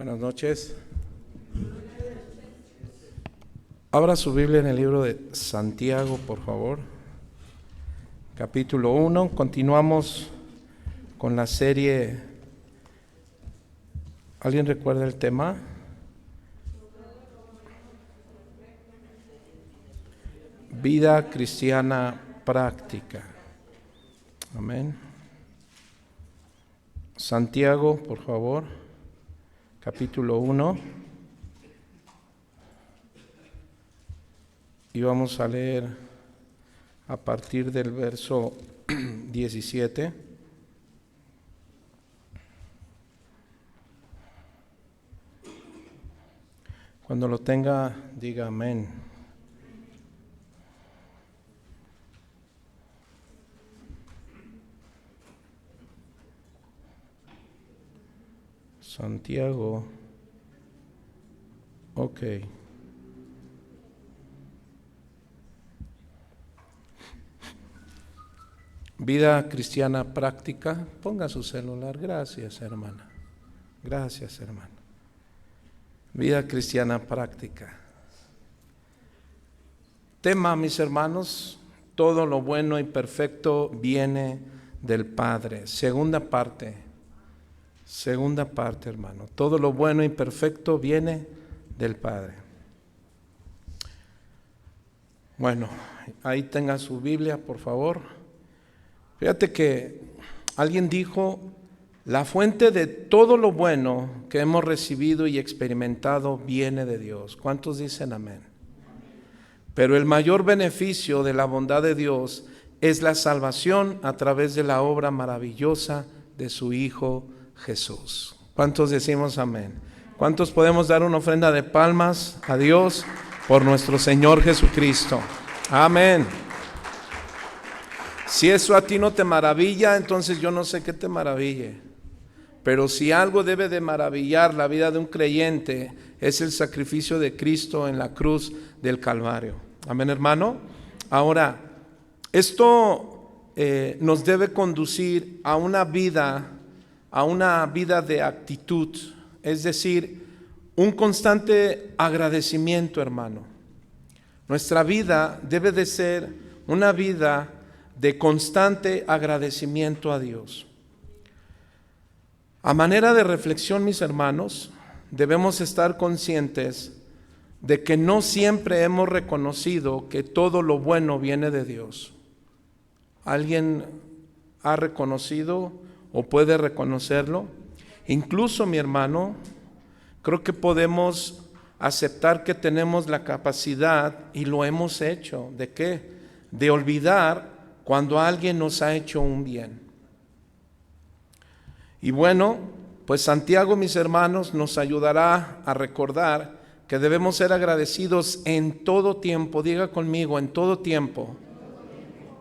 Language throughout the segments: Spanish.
Buenas noches. Abra su Biblia en el libro de Santiago, por favor. Capítulo 1. Continuamos con la serie. ¿Alguien recuerda el tema? Vida cristiana práctica. Amén. Santiago, por favor. Capítulo 1. Y vamos a leer a partir del verso 17. Cuando lo tenga, diga amén. Santiago. Ok. Vida cristiana práctica. Ponga su celular. Gracias, hermana. Gracias, hermano. Vida cristiana práctica. Tema, mis hermanos: todo lo bueno y perfecto viene del Padre. Segunda parte, hermano. Todo lo bueno y perfecto viene del Padre. Bueno, ahí tenga su Biblia, por favor. Fíjate que alguien dijo: la fuente de todo lo bueno que hemos recibido y experimentado viene de Dios. ¿Cuántos dicen amén? Pero el mayor beneficio de la bondad de Dios es la salvación a través de la obra maravillosa de su Hijo Jesús. ¿Cuántos decimos amén? ¿Cuántos podemos dar una ofrenda de palmas a Dios por nuestro Señor Jesucristo? Amén. Si eso a ti no te maravilla, entonces yo no sé qué te maraville. Pero si algo debe de maravillar la vida de un creyente, es el sacrificio de Cristo en la cruz del Calvario. Amén, hermano. Ahora, esto nos debe conducir a una vida de actitud, es decir, un constante agradecimiento, hermano. Nuestra vida debe de ser una vida de constante agradecimiento a Dios. A manera de reflexión, mis hermanos, debemos estar conscientes de que no siempre hemos reconocido que todo lo bueno viene de Dios. ¿Alguien ha reconocido o puede reconocerlo? Incluso, mi hermano, creo que podemos aceptar que tenemos la capacidad, y lo hemos hecho, ¿de qué? De olvidar cuando alguien nos ha hecho un bien. Y bueno, pues Santiago, mis hermanos, nos ayudará a recordar que debemos ser agradecidos en todo tiempo. Diga conmigo, en todo tiempo,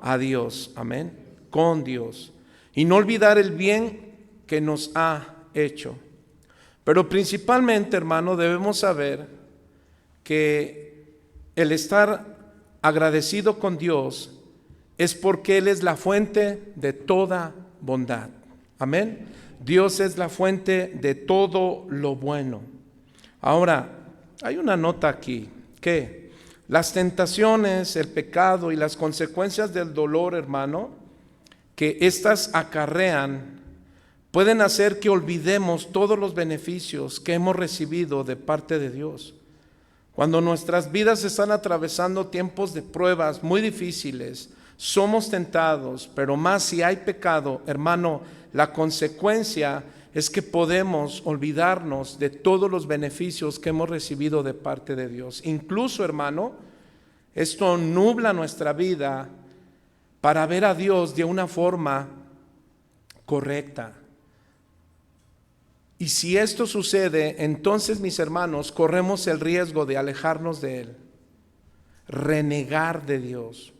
a Dios, amén, con Dios. Y no olvidar el bien que nos ha hecho. Pero principalmente, hermano, debemos saber que el estar agradecido con Dios es porque Él es la fuente de toda bondad. Amén. Dios es la fuente de todo lo bueno. Ahora, hay una nota aquí, que las tentaciones, el pecado y las consecuencias del dolor, hermano, que éstas acarrean, pueden hacer que olvidemos todos los beneficios que hemos recibido de parte de Dios. Cuando nuestras vidas están atravesando tiempos de pruebas muy difíciles, somos tentados, pero más si hay pecado, hermano, la consecuencia es que podemos olvidarnos de todos los beneficios que hemos recibido de parte de Dios. Incluso, hermano, esto nubla nuestra vida para ver a Dios de una forma correcta. Y si esto sucede, entonces, mis hermanos, corremos el riesgo de alejarnos de Él, renegar de Dios.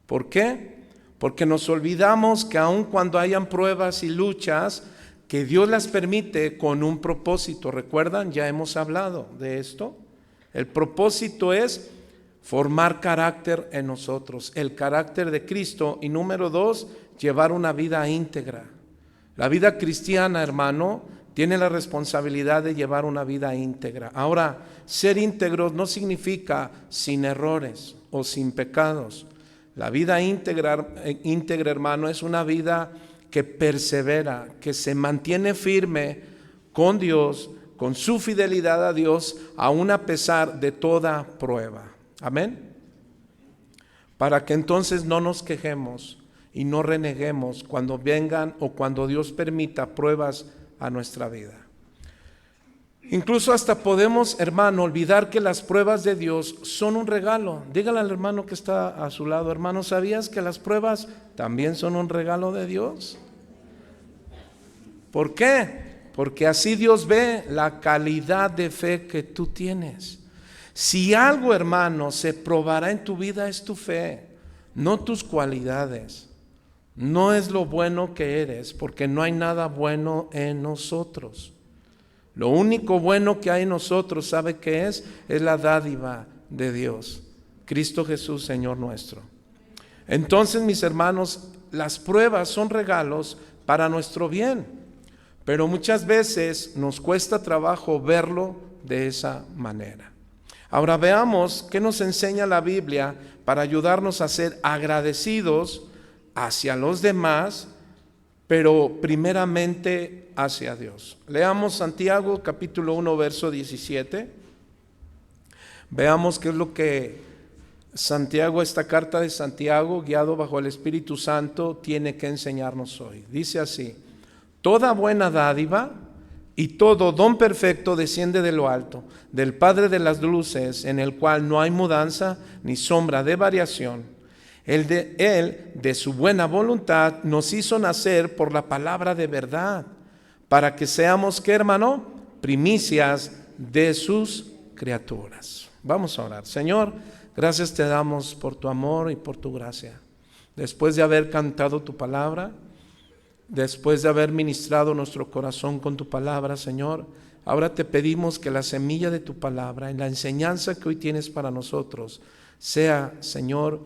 ¿Por qué? Porque nos olvidamos que aun cuando hayan pruebas y luchas, que Dios las permite con un propósito. ¿Recuerdan? Ya hemos hablado de esto. El propósito es formar carácter en nosotros, el carácter de Cristo. Y número 2, llevar una vida íntegra. La vida cristiana, hermano, tiene la responsabilidad de llevar una vida íntegra. Ahora, ser íntegros no significa sin errores o sin pecados. La vida íntegra, hermano, es una vida que persevera, que se mantiene firme con Dios, con su fidelidad a Dios, aun a pesar de toda prueba. Amén. Para que entonces no nos quejemos y no reneguemos cuando vengan o cuando Dios permita pruebas a nuestra vida. Incluso hasta podemos, hermano, olvidar que las pruebas de Dios son un regalo. Dígale al hermano que está a su lado: hermano, ¿sabías que las pruebas también son un regalo de Dios? ¿Por qué? Porque así Dios ve la calidad de fe que tú tienes. Si algo, hermano, se probará en tu vida es tu fe, no tus cualidades. No es lo bueno que eres, porque no hay nada bueno en nosotros. Lo único bueno que hay en nosotros, ¿sabe qué es? Es la dádiva de Dios, Cristo Jesús, Señor nuestro. Entonces, mis hermanos, las pruebas son regalos para nuestro bien, pero muchas veces nos cuesta trabajo verlo de esa manera. Ahora veamos qué nos enseña la Biblia para ayudarnos a ser agradecidos hacia los demás, pero primeramente hacia Dios. Leamos Santiago capítulo 1 verso 17. Veamos qué es lo que Santiago, esta carta de Santiago, guiado bajo el Espíritu Santo, tiene que enseñarnos hoy. Dice así: toda buena dádiva y todo don perfecto desciende de lo alto, del Padre de las luces, en el cual no hay mudanza ni sombra de variación. Él de su buena voluntad nos hizo nacer por la palabra de verdad, para que seamos, ¿qué, hermano? Primicias de sus criaturas. Vamos a orar. Señor, gracias te damos por tu amor y por tu gracia. Después de haber cantado tu palabra, después de haber ministrado nuestro corazón con tu palabra, Señor, ahora te pedimos que la semilla de tu palabra, en la enseñanza que hoy tienes para nosotros, sea, Señor,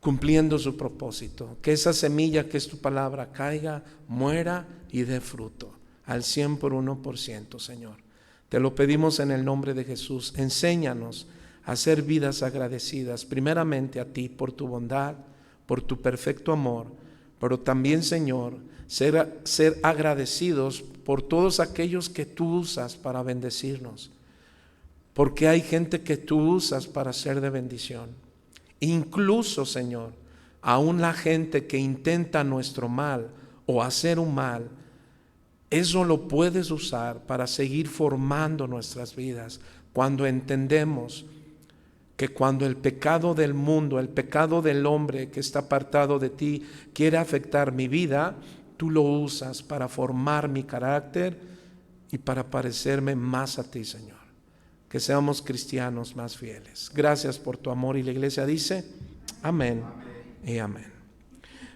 cumpliendo su propósito. Que esa semilla que es tu palabra caiga, muera y dé fruto al 100 por 1%, Señor. Te lo pedimos en el nombre de Jesús. Enséñanos a hacer vidas agradecidas, primeramente a ti por tu bondad, por tu perfecto amor, pero también, Señor, ser agradecidos por todos aquellos que tú usas para bendecirnos, porque hay gente que tú usas para ser de bendición. Incluso, Señor, aún la gente que intenta nuestro mal o hacer un mal, eso lo puedes usar para seguir formando nuestras vidas, cuando entendemos que cuando el pecado del mundo, el pecado del hombre que está apartado de ti quiere afectar mi vida, tú lo usas para formar mi carácter y para parecerme más a ti, Señor. Que seamos cristianos más fieles. Gracias por tu amor, y la iglesia dice amén y amén.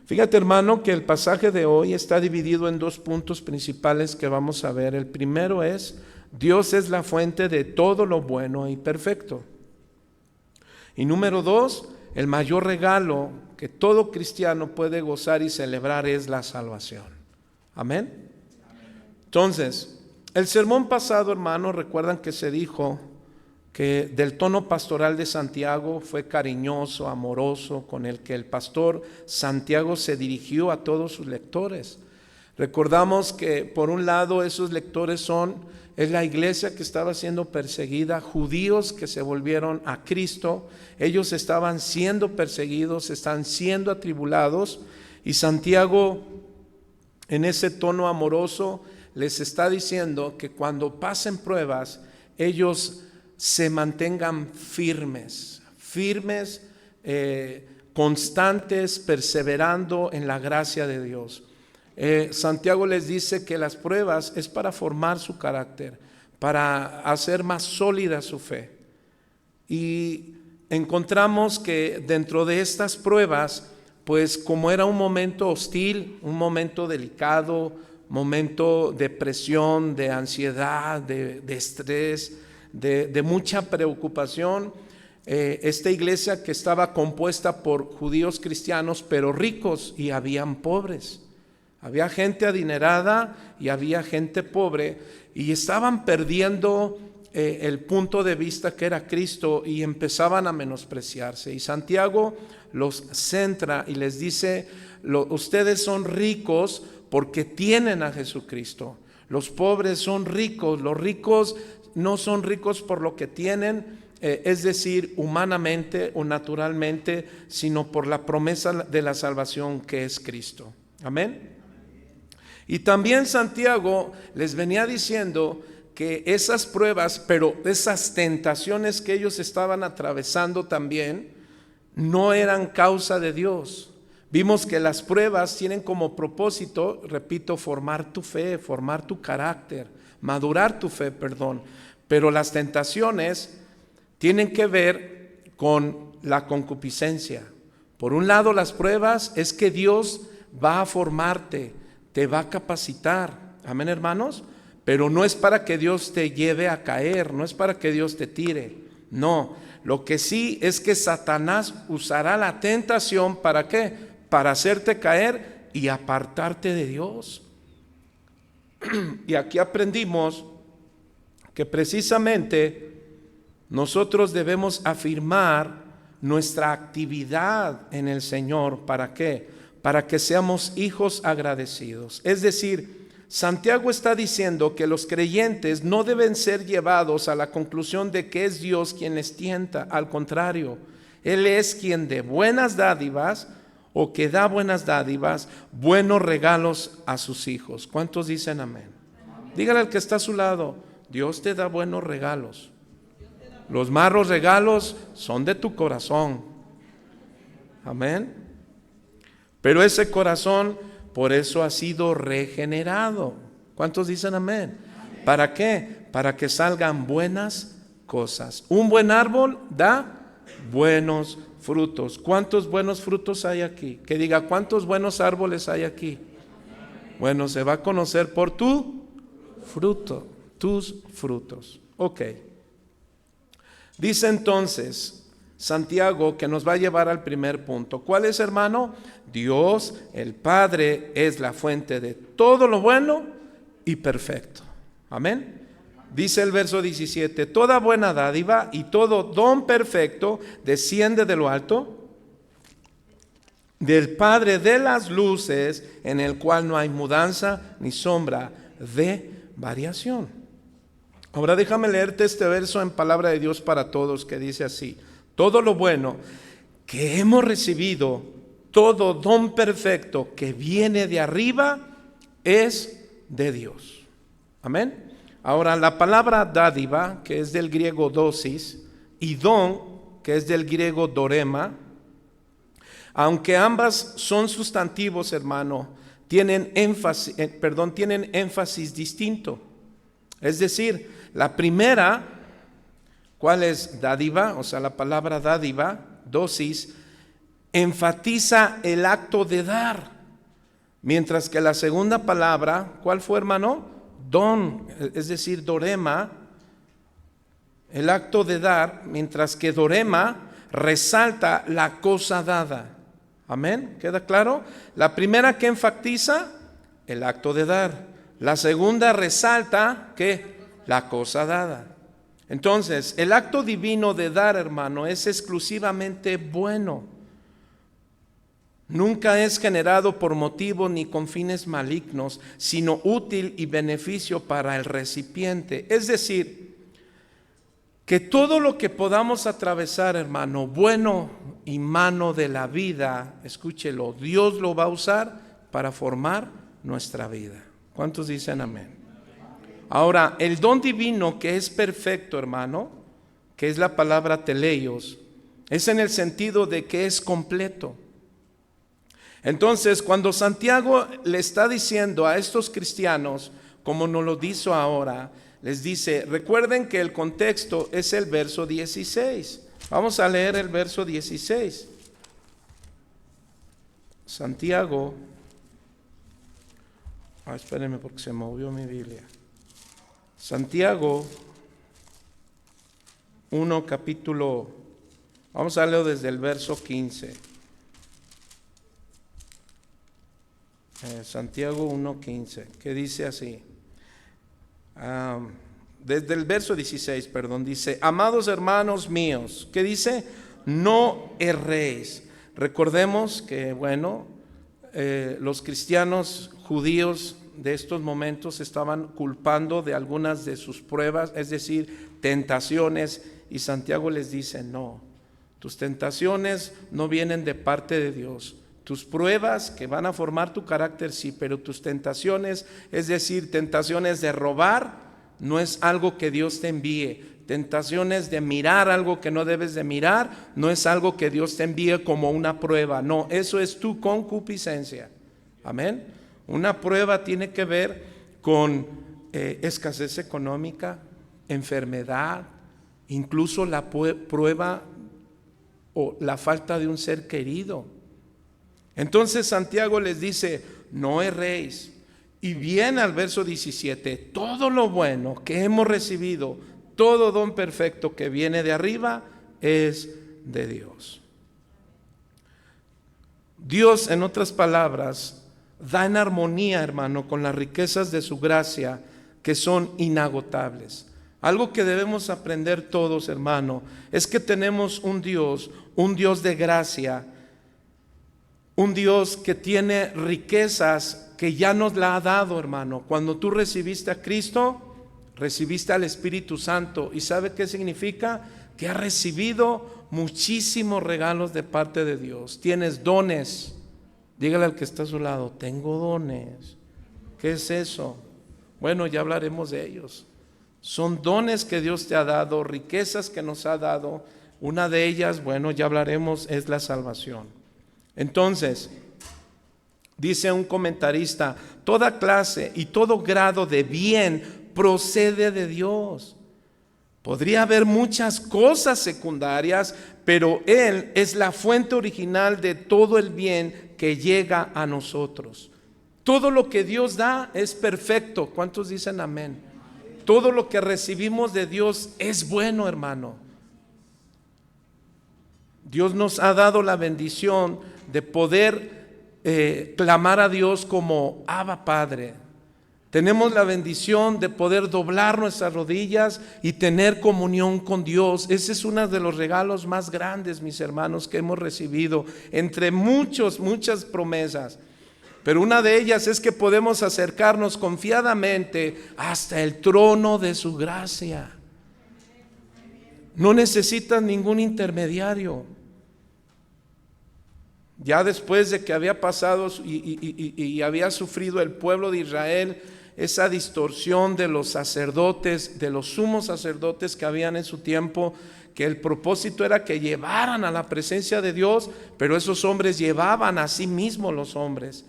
Fíjate, hermano, que el pasaje de hoy está dividido en dos puntos principales que vamos a ver. El primero es: Dios es la fuente de todo lo bueno y perfecto. Y número 2, el mayor regalo que todo cristiano puede gozar y celebrar es la salvación. Amén. Entonces, el sermón pasado, hermanos, recuerdan que se dijo que del tono pastoral de Santiago fue cariñoso, amoroso, con el que el pastor Santiago se dirigió a todos sus lectores. Recordamos que por un lado esos lectores es la iglesia que estaba siendo perseguida, judíos que se volvieron a Cristo. Ellos estaban siendo perseguidos, están siendo atribulados, y Santiago, en ese tono amoroso, les está diciendo que cuando pasen pruebas, ellos se mantengan firmes, constantes, perseverando en la gracia de Dios. Santiago les dice que las pruebas es para formar su carácter, para hacer más sólida su fe. Y encontramos que dentro de estas pruebas, pues como era un momento hostil, un momento delicado, momento de presión, de ansiedad, de estrés, de mucha preocupación, esta iglesia, que estaba compuesta por judíos cristianos pero ricos, y habían pobres. Había gente adinerada y había gente pobre y estaban perdiendo el punto de vista que era Cristo y empezaban a menospreciarse. Y Santiago los centra y les dice, ustedes son ricos porque tienen a Jesucristo. Los pobres son ricos, los ricos no son ricos por lo que tienen, es decir, humanamente o naturalmente, sino por la promesa de la salvación que es Cristo. Amén. Y también Santiago les venía diciendo que esas pruebas, pero esas tentaciones que ellos estaban atravesando también, no eran causa de Dios. Vimos que las pruebas tienen como propósito, repito, formar tu fe, formar tu carácter, madurar tu fe, pero las tentaciones tienen que ver con la concupiscencia. Por un lado, las pruebas es que Dios va a formarte, te va a capacitar. Amén, hermanos. Pero no es para que Dios te lleve a caer, no es para que Dios te tire. No, lo que sí es que Satanás usará la tentación, ¿para qué? Para hacerte caer y apartarte de Dios. Y aquí aprendimos que precisamente nosotros debemos afirmar nuestra actividad en el Señor. ¿Para qué? Para que seamos hijos agradecidos. Es decir, Santiago está diciendo que los creyentes no deben ser llevados a la conclusión de que es Dios quien les tienta. Al contrario, Él es quien de buenas dádivas o que da buenas dádivas, buenos regalos a sus hijos. ¿Cuántos dicen amén? Dígale al que está a su lado, Dios te da buenos regalos. Los malos regalos son de tu corazón. Amén. Pero ese corazón por eso ha sido regenerado. ¿Cuántos dicen amén? ¿Para qué? Para que salgan buenas cosas. Un buen árbol da buenos frutos. ¿Cuántos buenos frutos hay aquí? Que diga, ¿cuántos buenos árboles hay aquí? Bueno, se va a conocer por tu fruto, tus frutos. Ok. Dice entonces Santiago que nos va a llevar al primer punto. ¿Cuál es, hermano? Dios, el Padre, es la fuente de todo lo bueno y perfecto. Amén. Dice el verso 17, toda buena dádiva y todo don perfecto desciende de lo alto, del Padre de las luces, en el cual no hay mudanza ni sombra de variación. Ahora déjame leerte este verso en palabra de Dios para todos, que dice así: todo lo bueno que hemos recibido, todo don perfecto que viene de arriba, es de Dios. Amén. Ahora, la palabra dádiva, que es del griego dosis, y don, que es del griego dorema, aunque ambas son sustantivos, hermano, tienen énfasis distinto. Es decir, la primera, ¿cuál es dádiva? O sea, la palabra dádiva, dosis, enfatiza el acto de dar, mientras que la segunda palabra, ¿cuál fue, hermano? Don, es decir, dorema, el acto de dar, mientras que dorema resalta la cosa dada. Amén, ¿queda claro? La primera que enfatiza el acto de dar, la segunda resalta que la cosa dada. Entonces, el acto divino de dar, hermano, es exclusivamente bueno. Nunca es generado por motivo ni con fines malignos, sino útil y beneficio para el recipiente. Es decir, que todo lo que podamos atravesar, hermano, bueno y malo de la vida, escúchelo, Dios lo va a usar para formar nuestra vida. ¿Cuántos dicen amén? Ahora, el don divino que es perfecto, hermano, que es la palabra teleios, es en el sentido de que es completo. Entonces, cuando Santiago le está diciendo a estos cristianos, como nos lo dice ahora, les dice, recuerden que el contexto es el verso 16. Vamos a leer el verso 16. Santiago, espérenme porque se movió mi Biblia. Santiago 1, capítulo, vamos a leerlo desde el verso 15. Santiago 1:15, que dice así, desde el verso 16, perdón, dice: amados hermanos míos, ¿qué dice? No erréis. Recordemos que, bueno, los cristianos judíos de estos momentos estaban culpando de algunas de sus pruebas, es decir, tentaciones, y Santiago les dice: no, tus tentaciones no vienen de parte de Dios. Tus pruebas que van a formar tu carácter, sí, pero tus tentaciones, es decir, tentaciones de robar, no es algo que Dios te envíe. Tentaciones de mirar algo que no debes de mirar, no es algo que Dios te envíe como una prueba. No, eso es tu concupiscencia. Amén. Una prueba tiene que ver con escasez económica, enfermedad, incluso la prueba o la falta de un ser querido. Entonces Santiago les dice: no erréis. Y viene al verso 17: todo lo bueno que hemos recibido, todo don perfecto que viene de arriba, es de Dios. Dios, en otras palabras, da en armonía, hermano, con las riquezas de su gracia, que son inagotables. Algo que debemos aprender todos, hermano, es que tenemos un Dios de gracia, un Dios que tiene riquezas que ya nos la ha dado, hermano. Cuando tú recibiste a Cristo, recibiste al Espíritu Santo. ¿Y sabe qué significa? Que has recibido muchísimos regalos de parte de Dios. Tienes dones. Dígale al que está a su lado: tengo dones. ¿Qué es eso? Bueno, ya hablaremos de ellos. Son dones que Dios te ha dado, riquezas que nos ha dado. Una de ellas, bueno, ya hablaremos, es la salvación. Entonces, dice un comentarista: toda clase y todo grado de bien procede de Dios. Podría haber muchas cosas secundarias, pero Él es la fuente original de todo el bien que llega a nosotros. Todo lo que Dios da es perfecto. ¿Cuántos dicen amén? Todo lo que recibimos de Dios es bueno, hermano. Dios nos ha dado la bendición de poder clamar a Dios como Abba Padre. Tenemos la bendición de poder doblar nuestras rodillas y tener comunión con Dios. Ese es uno de los regalos más grandes, mis hermanos, que hemos recibido, entre muchas promesas. Pero una de ellas es que podemos acercarnos confiadamente hasta el trono de su gracia. No necesitas ningún intermediario. Ya después de que había pasado y había sufrido el pueblo de Israel esa distorsión de los sacerdotes, de los sumos sacerdotes que habían en su tiempo, que el propósito era que llevaran a la presencia de Dios, pero esos hombres llevaban a sí mismos los hombres.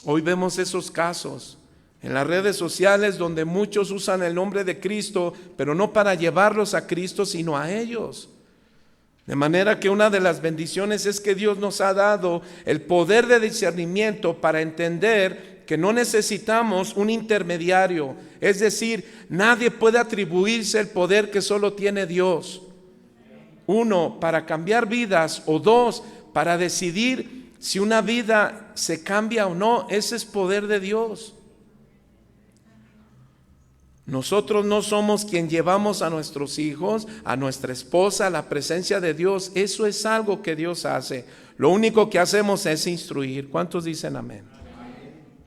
Hoy vemos esos casos en las redes sociales donde muchos usan el nombre de Cristo, pero no para llevarlos a Cristo, sino a ellos. De manera que una de las bendiciones es que Dios nos ha dado el poder de discernimiento para entender que no necesitamos un intermediario. Es decir, nadie puede atribuirse el poder que solo tiene Dios. Uno, para cambiar vidas, o dos, para decidir si una vida se cambia o no. Ese es poder de Dios. Nosotros no somos quien llevamos a nuestros hijos, a nuestra esposa, a la presencia de Dios. Eso es algo que Dios hace. Lo único que hacemos es instruir. ¿Cuántos dicen amén?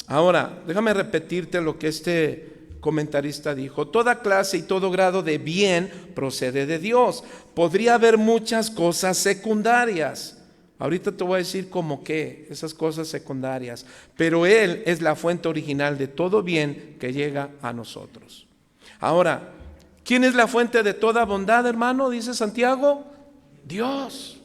Ahora, déjame repetirte lo que este comentarista dijo. Toda clase y todo grado de bien procede de Dios. Podría haber muchas cosas secundarias. Ahorita te voy a decir como que esas cosas secundarias. Pero Él es la fuente original de todo bien que llega a nosotros. Ahora, ¿quién es la fuente de toda bondad, hermano? Dice Santiago: Dios.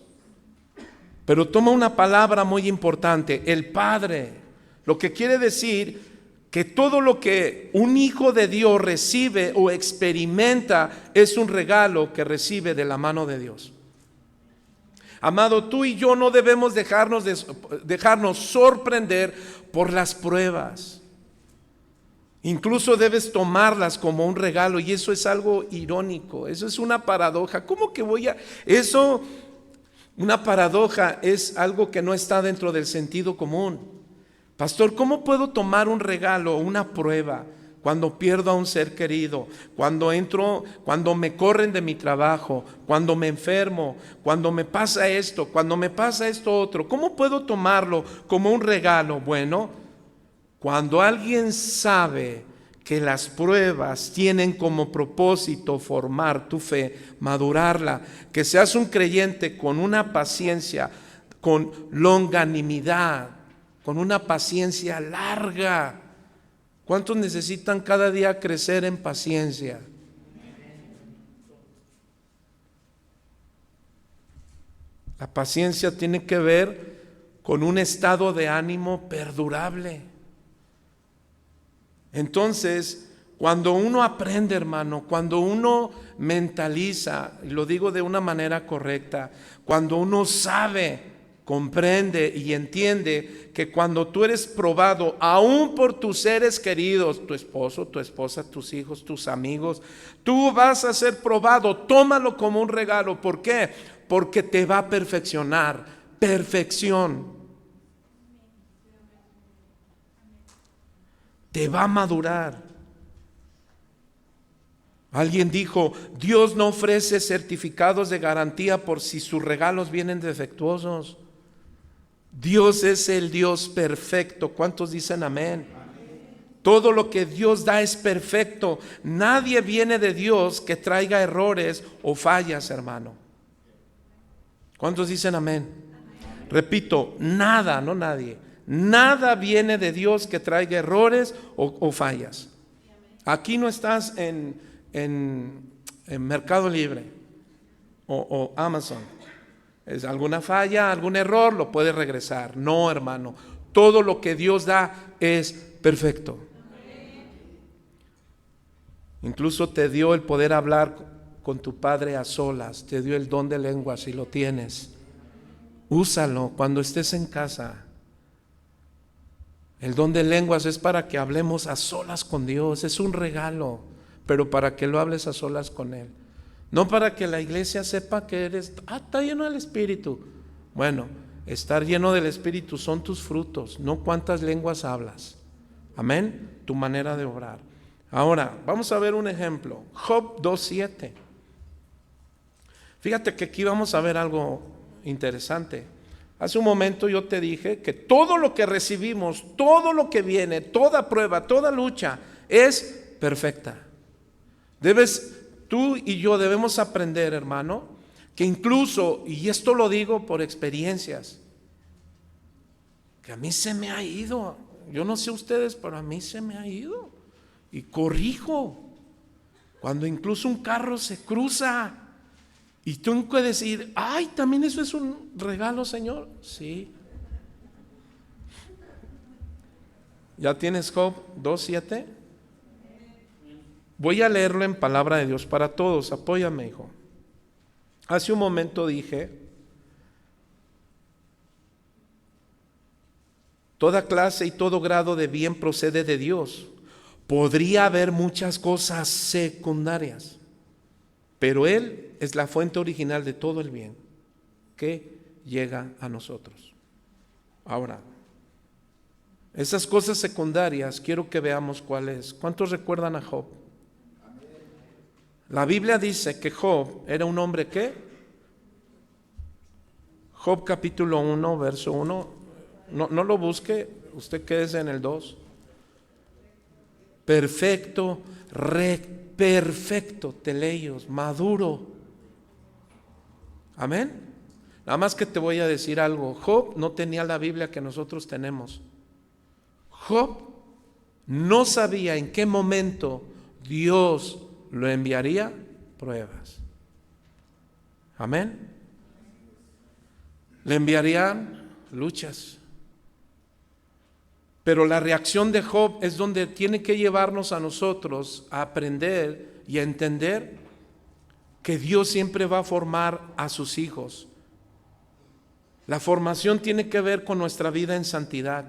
Pero toma una palabra muy importante: el Padre. Lo que quiere decir que todo lo que un hijo de Dios recibe o experimenta es un regalo que recibe de la mano de Dios. Amado, tú y yo no debemos dejarnos sorprender por las pruebas. Incluso debes tomarlas como un regalo, y eso es algo irónico, eso es una paradoja. ¿Cómo que una paradoja es algo que no está dentro del sentido común? Pastor, ¿cómo puedo tomar un regalo, una prueba, cuando pierdo a un ser querido, cuando me corren de mi trabajo, cuando me enfermo, cuando me pasa esto, cuando me pasa esto otro? ¿Cómo puedo tomarlo como un regalo? Bueno, cuando alguien sabe que las pruebas tienen como propósito formar tu fe, madurarla, que seas un creyente con una paciencia, con longanimidad, con una paciencia larga. ¿Cuántos necesitan cada día crecer en paciencia? La paciencia tiene que ver con un estado de ánimo perdurable. Entonces, cuando uno aprende, hermano, cuando uno mentaliza, y lo digo de una manera correcta, cuando uno sabe, comprende y entiende que cuando tú eres probado, aún por tus seres queridos, tu esposo, tu esposa, tus hijos, tus amigos, tú vas a ser probado, tómalo como un regalo. ¿Por qué? Porque te va a perfeccionar. Perfección. Te va a madurar. Alguien dijo, Dios no ofrece certificados de garantía por si sus regalos vienen defectuosos. Dios es el Dios perfecto. ¿Cuántos dicen amén? Todo lo que Dios da es perfecto. Nadie viene de Dios que traiga errores o fallas, hermano. ¿Cuántos dicen amén? Repito, nada, no nadie. Nada viene de Dios que traiga errores o fallas. Aquí no estás en Mercado Libre o Amazon. Es alguna falla, algún error, lo puedes regresar. No, hermano. Todo lo que Dios da es perfecto. Incluso te dio el poder hablar con tu Padre a solas. Te dio el don de lengua si lo tienes. Úsalo cuando estés en casa. El don de lenguas es para que hablemos a solas con Dios. Es un regalo, pero para que lo hables a solas con Él. No para que la iglesia sepa que eres, está lleno del Espíritu. Bueno, estar lleno del Espíritu son tus frutos, no cuántas lenguas hablas. Amén, tu manera de obrar. Ahora, vamos a ver un ejemplo. Job 2:7. Fíjate que aquí vamos a ver algo interesante. Hace un momento yo te dije que todo lo que recibimos, todo lo que viene, toda prueba, toda lucha es perfecta. Tú y yo debemos aprender, hermano, que incluso, y esto lo digo por experiencias, que a mí se me ha ido, yo no sé ustedes, pero a mí se me ha ido, y corrijo, cuando incluso un carro se cruza, y tú puedes decir, ay, también eso es un regalo, Señor. Sí. ¿Ya tienes Job 2:7? Voy a leerlo en palabra de Dios para todos. Apóyame, hijo. Hace un momento dije, toda clase y todo grado de bien procede de Dios. Podría haber muchas cosas secundarias, pero Él es la fuente original de todo el bien que llega a nosotros. Ahora, esas cosas secundarias quiero que veamos cuál es. ¿Cuántos recuerdan a Job? La Biblia dice que Job era un hombre ¿qué? Job capítulo 1, verso 1. No lo busque, usted quédese en el 2. Perfecto, perfecto, teleios, maduro. Amén. Nada más que te voy a decir algo. Job no tenía la Biblia que nosotros tenemos. Job no sabía en qué momento Dios lo enviaría pruebas. Amén. Le enviarían luchas. Pero la reacción de Job es donde tiene que llevarnos a nosotros a aprender y a entender que Dios siempre va a formar a sus hijos. La formación tiene que ver con nuestra vida en santidad.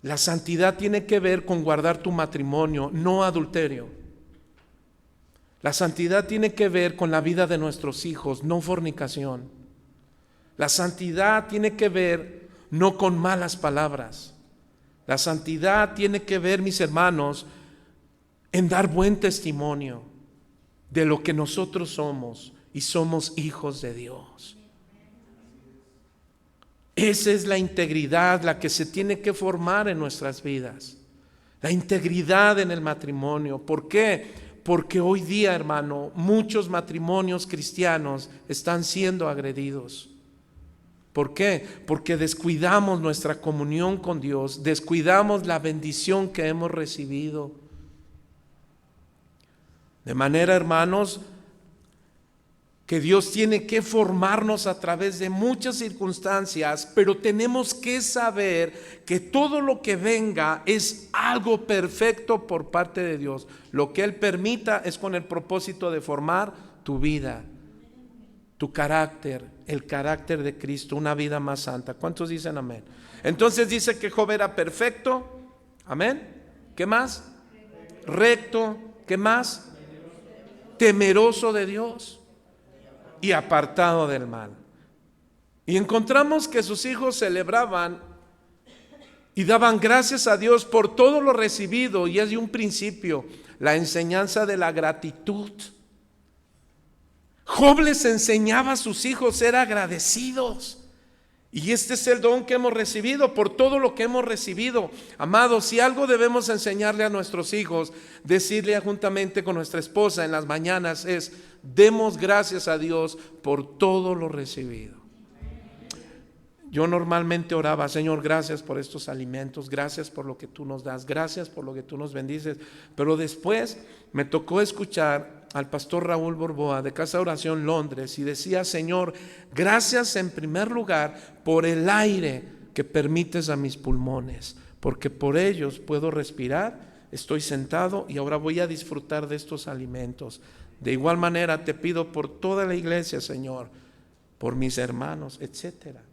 La santidad tiene que ver con guardar tu matrimonio, no adulterio. La santidad tiene que ver con la vida de nuestros hijos, no fornicación. La santidad tiene que ver no con malas palabras. La santidad tiene que ver, mis hermanos, en dar buen testimonio de lo que nosotros somos, y somos hijos de Dios. Esa es la integridad, la que se tiene que formar en nuestras vidas. La integridad en el matrimonio. ¿Por qué? Porque hoy día, hermano, muchos matrimonios cristianos están siendo agredidos. ¿Por qué? Porque descuidamos nuestra comunión con Dios, descuidamos la bendición que hemos recibido. De manera, hermanos, que Dios tiene que formarnos a través de muchas circunstancias, pero tenemos que saber que todo lo que venga es algo perfecto por parte de Dios. Lo que Él permita es con el propósito de formar tu vida, tu carácter, el carácter de Cristo, una vida más santa. ¿Cuántos dicen amén? Entonces dice que Job era perfecto, amén. ¿Qué más? Recto. ¿Qué más? Temeroso de Dios y apartado del mal. Y encontramos que sus hijos celebraban y daban gracias a Dios por todo lo recibido, y es de un principio la enseñanza de la gratitud. Job les enseñaba a sus hijos a ser agradecidos. Y este es el don que hemos recibido por todo lo que hemos recibido. Amados, si algo debemos enseñarle a nuestros hijos, decirle juntamente con nuestra esposa en las mañanas es: demos gracias a Dios por todo lo recibido. Yo normalmente oraba: Señor, gracias por estos alimentos, gracias por lo que tú nos das, gracias por lo que tú nos bendices. Pero después me tocó escuchar al pastor Raúl Borboa de Casa de Oración Londres, y decía: Señor, gracias en primer lugar por el aire que permites a mis pulmones, porque por ellos puedo respirar, estoy sentado y ahora voy a disfrutar de estos alimentos. De igual manera te pido por toda la iglesia, Señor, por mis hermanos, etcétera.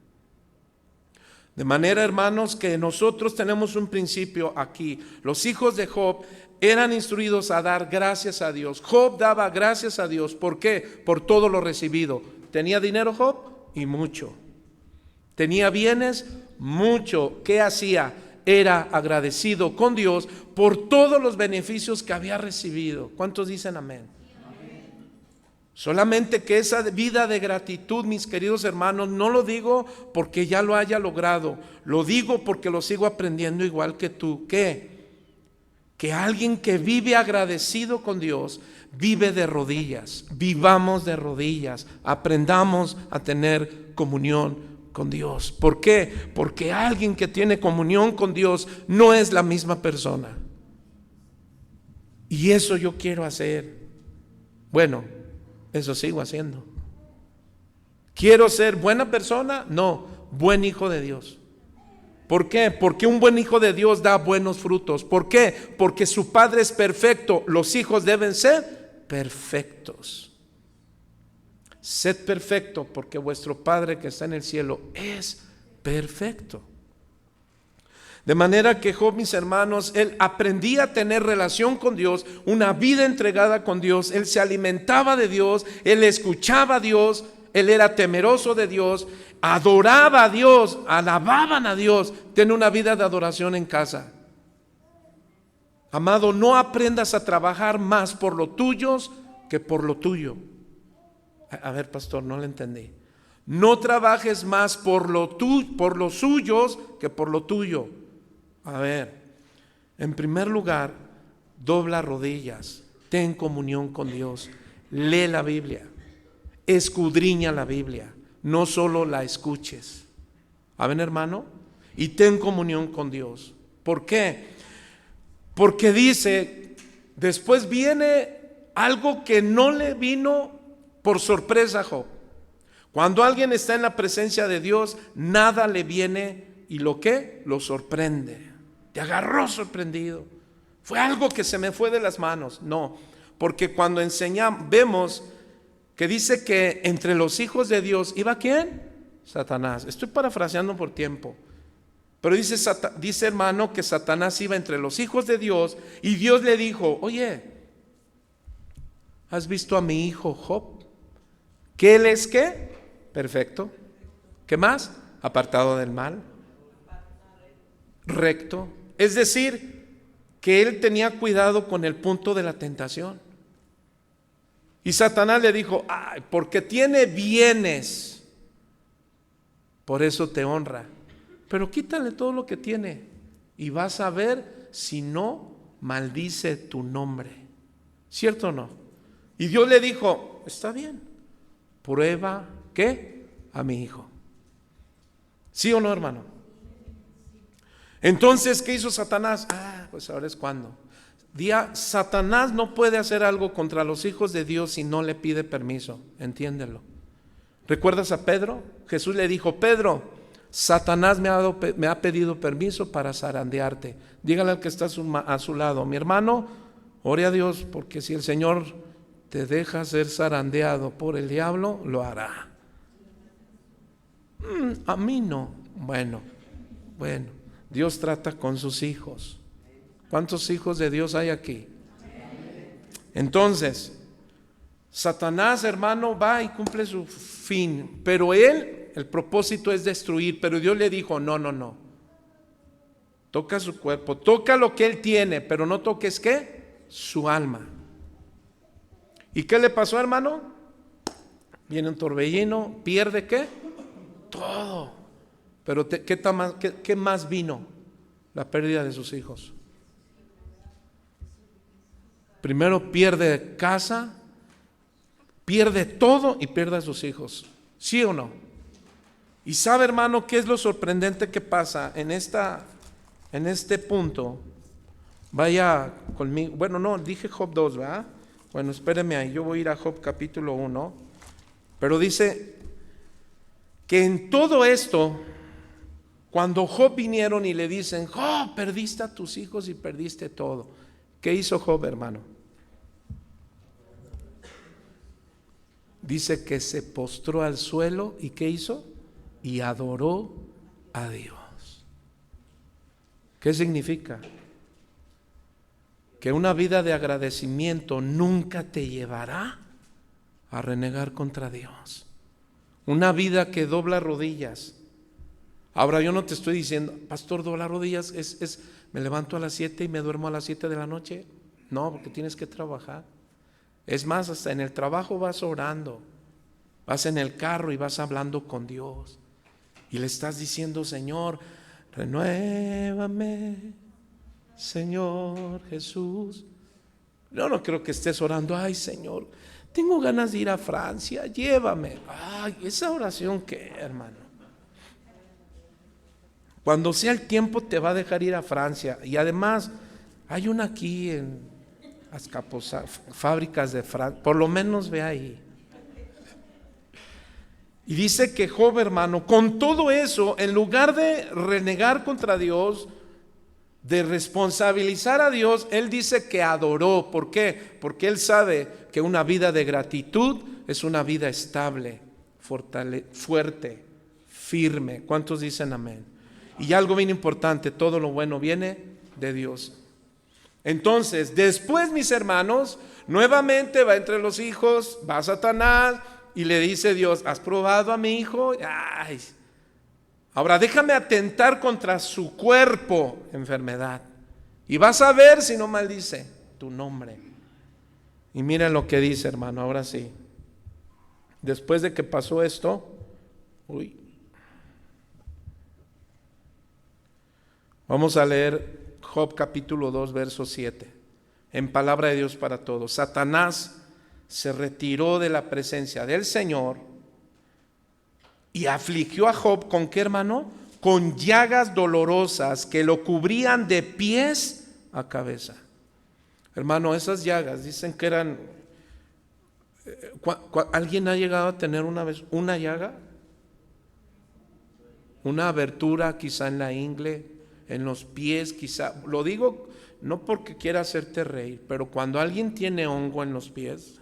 De manera, hermanos, que nosotros tenemos un principio aquí. Los hijos de Job eran instruidos a dar gracias a Dios. Job daba gracias a Dios. ¿Por qué? Por todo lo recibido. ¿Tenía dinero Job? Y mucho. ¿Tenía bienes? Mucho. ¿Qué hacía? Era agradecido con Dios por todos los beneficios que había recibido. ¿Cuántos dicen amén? Solamente que esa vida de gratitud, mis queridos hermanos, no lo digo porque ya lo haya logrado, lo digo porque lo sigo aprendiendo igual que tú. ¿Qué? Que alguien que vive agradecido con Dios vive de rodillas. Vivamos de rodillas, aprendamos a tener comunión con Dios. ¿Por qué? Porque alguien que tiene comunión con Dios no es la misma persona. Y eso yo quiero hacer. Bueno, eso sigo haciendo. ¿Quiero ser buena persona? No, buen hijo de Dios. ¿Por qué? Porque un buen hijo de Dios da buenos frutos. ¿Por qué? Porque su Padre es perfecto. Los hijos deben ser perfectos. Sed perfecto porque vuestro Padre que está en el cielo es perfecto. De manera que Job, mis hermanos, él aprendía a tener relación con Dios, una vida entregada con Dios. Él se alimentaba de Dios, él escuchaba a Dios, él era temeroso de Dios, adoraba a Dios, alababan a Dios. Ten una vida de adoración en casa. Amado, no aprendas a trabajar más por lo tuyos que por lo tuyo. A ver, pastor, no le entendí. No trabajes más por los suyos que por lo tuyo. A ver, en primer lugar, dobla rodillas, ten comunión con Dios, lee la Biblia, escudriña la Biblia, no solo la escuches. ¿Amén, hermano? Y ten comunión con Dios. ¿Por qué? Porque dice, después viene algo que no le vino por sorpresa a Job. Cuando alguien está en la presencia de Dios, nada le viene y lo que lo sorprende. Te agarró sorprendido. Fue algo que se me fue de las manos. No, porque cuando enseñamos, vemos que dice que entre los hijos de Dios iba ¿quién? Satanás. Estoy parafraseando por tiempo. Pero dice hermano que Satanás iba entre los hijos de Dios y Dios le dijo: oye, ¿has visto a mi hijo Job? ¿Que él es qué? Perfecto. ¿Qué más? Apartado del mal, recto Es decir, que él tenía cuidado con el punto de la tentación. Y Satanás le dijo: ay, porque tiene bienes, por eso te honra. Pero quítale todo lo que tiene y vas a ver si no maldice tu nombre. ¿Cierto o no? Y Dios le dijo: está bien, prueba, ¿qué? A mi hijo. ¿Sí o no, hermano? Entonces, ¿qué hizo Satanás? Pues ahora es cuando. Satanás no puede hacer algo contra los hijos de Dios si no le pide permiso. Entiéndelo. ¿Recuerdas a Pedro? Jesús le dijo: Pedro, Satanás me ha pedido permiso para zarandearte. Dígale al que está a su lado: mi hermano, ore a Dios, porque si el Señor te deja ser zarandeado por el diablo, lo hará. A mí no. Bueno, Dios trata con sus hijos. ¿Cuántos hijos de Dios hay aquí? Entonces, Satanás, hermano, va y cumple su fin, pero el propósito es destruir. Pero Dios le dijo: no. Toca su cuerpo, toca lo que él tiene, pero no toques, ¿qué? Su alma. ¿Y qué le pasó, hermano? Viene un torbellino, pierde, ¿qué? Todo. Pero ¿qué más vino? La pérdida de sus hijos. Primero pierde casa, pierde todo y pierde a sus hijos. ¿Sí o no? Y sabe, hermano, qué es lo sorprendente que pasa en este punto. Vaya conmigo. Bueno, no, dije Job 2, ¿verdad? Bueno, espéreme ahí, yo voy a ir a Job capítulo 1. Pero dice que en todo esto, cuando Job vinieron y le dicen: Job, perdiste a tus hijos y perdiste todo. ¿Qué hizo Job, hermano? Dice que se postró al suelo y ¿qué hizo? Y adoró a Dios. ¿Qué significa? Que una vida de agradecimiento nunca te llevará a renegar contra Dios. Una vida que dobla rodillas. Ahora, yo no te estoy diciendo: pastor, doblar rodillas me levanto a las 7 y me duermo a las 7 de la noche. No, porque tienes que trabajar. Es más, hasta en el trabajo vas orando, vas en el carro y vas hablando con Dios y le estás diciendo: Señor, renuévame, Señor Jesús. Yo no creo que estés orando: ay, Señor, tengo ganas de ir a Francia, llévame. Ay, esa oración, ¿qué, hermano? Cuando sea el tiempo te va a dejar ir a Francia. Y además hay una aquí en fábricas de Francia, por lo menos ve ahí. Y dice que Job, hermano, con todo eso, en lugar de renegar contra Dios, de responsabilizar a Dios, él dice que adoró. ¿Por qué? Porque él sabe que una vida de gratitud es una vida estable, fuerte, firme. ¿Cuántos dicen amén? Y algo bien importante: todo lo bueno viene de Dios. Entonces, después, mis hermanos, nuevamente va entre los hijos, va Satanás y le dice Dios: ¿has probado a mi hijo? Ay, ahora déjame atentar contra su cuerpo, enfermedad, y vas a ver si no maldice tu nombre. Y miren lo que dice, hermano, ahora sí. Después de que pasó esto, vamos a leer Job capítulo 2, verso 7, en palabra de Dios para todos. Satanás se retiró de la presencia del Señor y afligió a Job ¿con qué, hermano? Con llagas dolorosas que lo cubrían de pies a cabeza. Hermano, esas llagas dicen que eran... ¿Alguien ha llegado a tener una vez una llaga? Una abertura quizá en la ingle, en los pies, quizá. Lo digo no porque quiera hacerte reír, pero cuando alguien tiene hongo en los pies,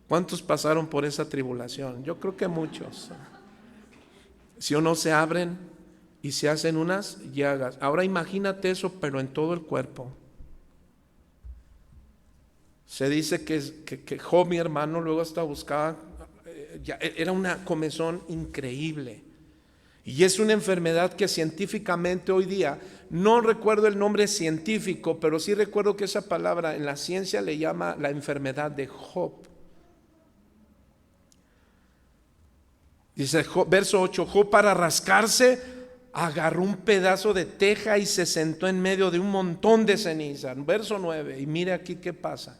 ¿cuántos pasaron por esa tribulación? Yo creo que muchos. Si o no, se abren y se hacen unas llagas. Ahora imagínate eso, pero en todo el cuerpo. Se dice que Job, mi hermano, luego hasta buscaba, era una comezón increíble. Y es una enfermedad que científicamente hoy día, no recuerdo el nombre científico, pero sí recuerdo que esa palabra en la ciencia le llama la enfermedad de Job. Dice verso 8, Job para rascarse agarró un pedazo de teja y se sentó en medio de un montón de ceniza. Verso 9, y mire aquí qué pasa.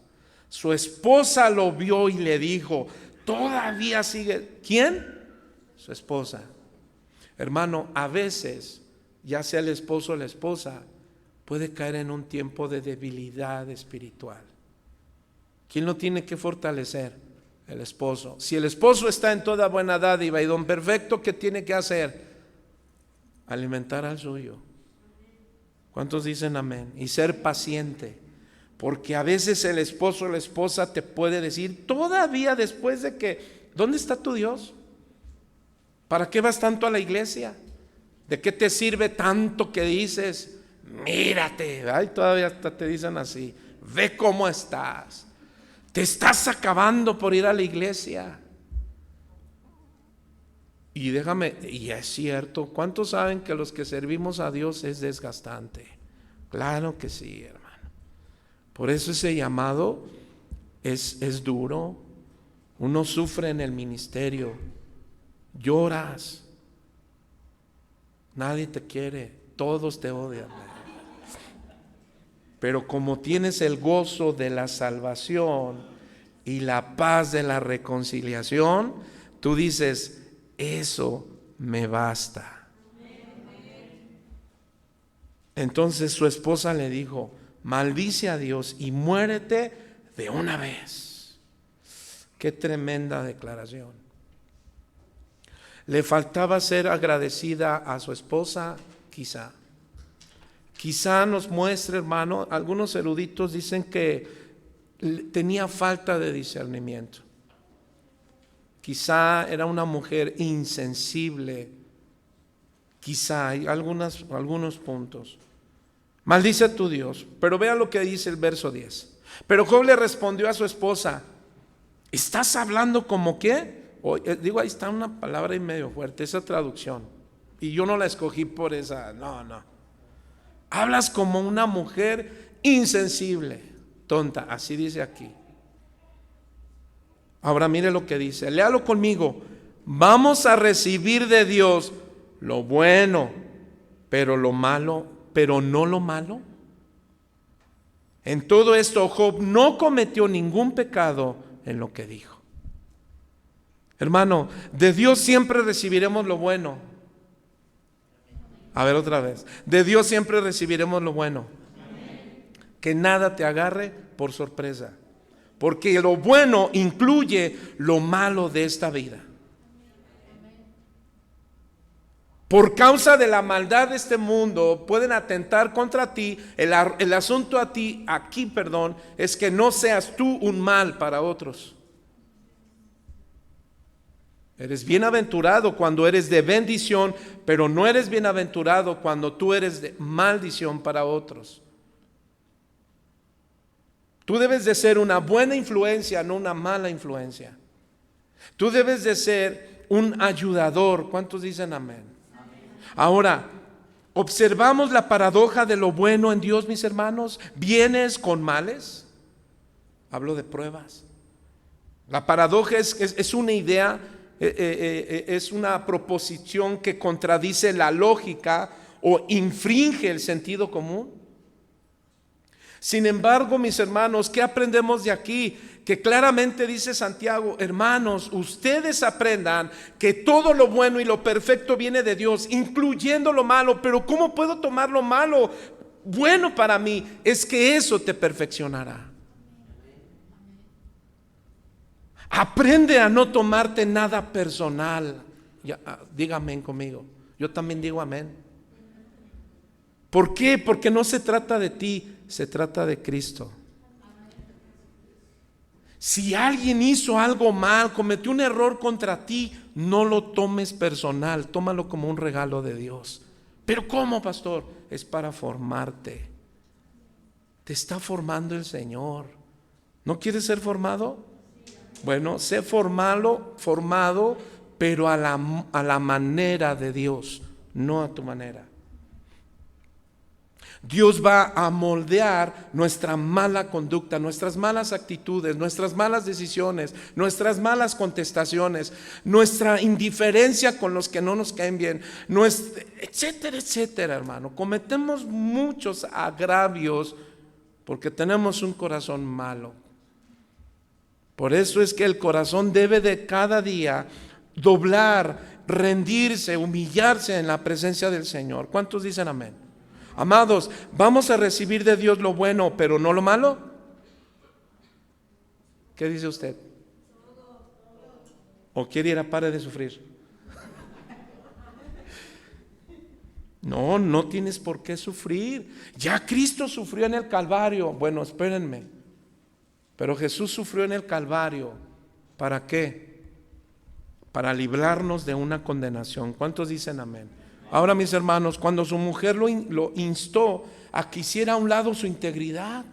Su esposa lo vio y le dijo, todavía sigue. ¿Quién? Su esposa. Hermano, a veces, ya sea el esposo o la esposa, puede caer en un tiempo de debilidad espiritual. ¿Quién lo tiene que fortalecer? El esposo. Si el esposo está en toda buena dádiva y don perfecto, ¿qué tiene que hacer? Alimentar al suyo. ¿Cuántos dicen amén? Y ser paciente. Porque a veces el esposo o la esposa te puede decir, todavía después de que, ¿dónde está tu Dios? ¿Para qué vas tanto a la iglesia? ¿De qué te sirve tanto que dices? Mírate. Ay, todavía hasta te dicen así. Ve cómo estás. Te estás acabando por ir a la iglesia. Y déjame, y es cierto, ¿cuántos saben que los que servimos a Dios es desgastante? Claro que sí, hermano. Por eso ese llamado es duro. Uno sufre en el ministerio, lloras, nadie te quiere, todos te odian. Pero como tienes el gozo de la salvación y la paz de la reconciliación, tú dices, eso me basta. Entonces su esposa le dijo, maldice a Dios y muérete de una vez. Qué tremenda declaración. ¿Le faltaba ser agradecida a su esposa? Quizá nos muestre, hermano, algunos eruditos dicen que tenía falta de discernimiento. Quizá era una mujer insensible. Quizá hay algunos puntos. Maldice a tu Dios. Pero vea lo que dice el verso 10. Pero Job le respondió a su esposa, ¿estás hablando como qué? Digo, ahí está una palabra y medio fuerte, esa traducción. Y yo no la escogí por esa, no. Hablas como una mujer insensible, tonta, así dice aquí. Ahora mire lo que dice, léalo conmigo. Vamos a recibir de Dios lo bueno, pero no lo malo. En todo esto Job no cometió ningún pecado en lo que dijo. Hermano, de Dios siempre recibiremos lo bueno. A ver otra vez. De Dios siempre recibiremos lo bueno. Que nada te agarre por sorpresa. Porque lo bueno incluye lo malo de esta vida. Por causa de la maldad de este mundo pueden atentar contra ti. El asunto aquí, es que no seas tú un mal para otros. Eres bienaventurado cuando eres de bendición, pero no eres bienaventurado cuando tú eres de maldición para otros. Tú debes de ser una buena influencia, no una mala influencia. Tú debes de ser un ayudador. ¿Cuántos dicen amén? Ahora, observamos la paradoja de lo bueno en Dios, mis hermanos. ¿Bienes con males? Hablo de pruebas. La paradoja es una idea, es una proposición que contradice la lógica o infringe el sentido común. Sin embargo, mis hermanos, ¿qué aprendemos de aquí? Que claramente dice Santiago, hermanos, ustedes aprendan que todo lo bueno y lo perfecto viene de Dios, incluyendo lo malo. Pero ¿cómo puedo tomar lo malo bueno para mí? Es que eso te perfeccionará. Aprende a no tomarte nada personal. Diga amén conmigo. Yo también digo amén. ¿Por qué? Porque no se trata de ti, se trata de Cristo. Si alguien hizo algo mal, cometió un error contra ti, no lo tomes personal, tómalo como un regalo de Dios. ¿Pero cómo, pastor? Es para formarte. Te está formando el Señor. ¿No quieres ser formado? Bueno, sé formado pero a la manera de Dios, no a tu manera. Dios va a moldear nuestra mala conducta, nuestras malas actitudes, nuestras malas decisiones, nuestras malas contestaciones, nuestra indiferencia con los que no nos caen bien, etcétera, etcétera, hermano. Cometemos muchos agravios porque tenemos un corazón malo. Por eso es que el corazón debe de cada día doblar, rendirse, humillarse en la presencia del Señor. ¿Cuántos dicen amén? Amados, ¿vamos a recibir de Dios lo bueno, pero no lo malo? ¿Qué dice usted? ¿O quiere ir a pare de sufrir? No, no tienes por qué sufrir. Ya Cristo sufrió en el Calvario. Bueno, espérenme. Pero Jesús sufrió en el Calvario. ¿Para qué? Para librarnos de una condenación. ¿Cuántos dicen amén? Ahora, mis hermanos, cuando su mujer lo instó a que hiciera a un lado su integridad,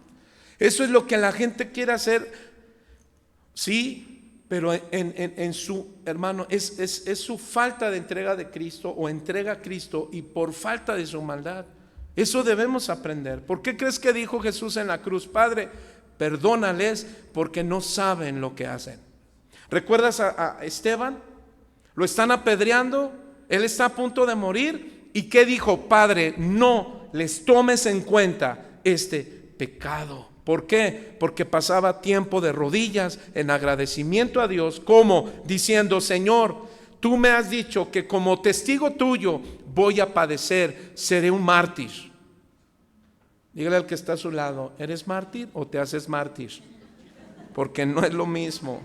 eso es lo que la gente quiere hacer, sí, pero en su, hermano, es su falta de entrega de Cristo o entrega a Cristo y por falta de su maldad. Eso debemos aprender. ¿Por qué crees que dijo Jesús en la cruz? Padre, perdónales porque no saben lo que hacen. ¿Recuerdas a Esteban? Lo están apedreando. Él está a punto de morir. ¿Y qué dijo? Padre, no les tomes en cuenta este pecado. ¿Por qué? Porque pasaba tiempo de rodillas en agradecimiento a Dios, como diciendo: Señor, tú me has dicho que como testigo tuyo voy a padecer, seré un mártir. Dígale al que está a su lado: ¿eres mártir o te haces mártir? Porque no es lo mismo.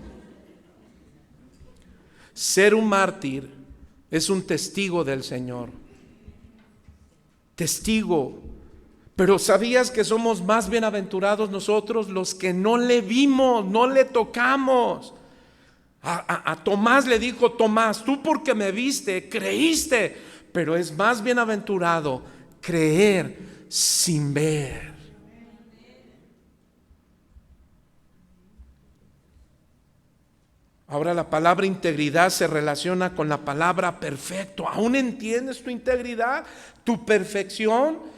Ser un mártir es un testigo del Señor. Testigo. Pero ¿sabías que somos más bienaventurados nosotros los que no le vimos, no le tocamos? A Tomás le dijo: Tomás, tú porque me viste, creíste. Pero es más bienaventurado creer sin ver. Ahora, la palabra integridad se relaciona con la palabra perfecto. ¿Aún entiendes tu integridad, tu perfección?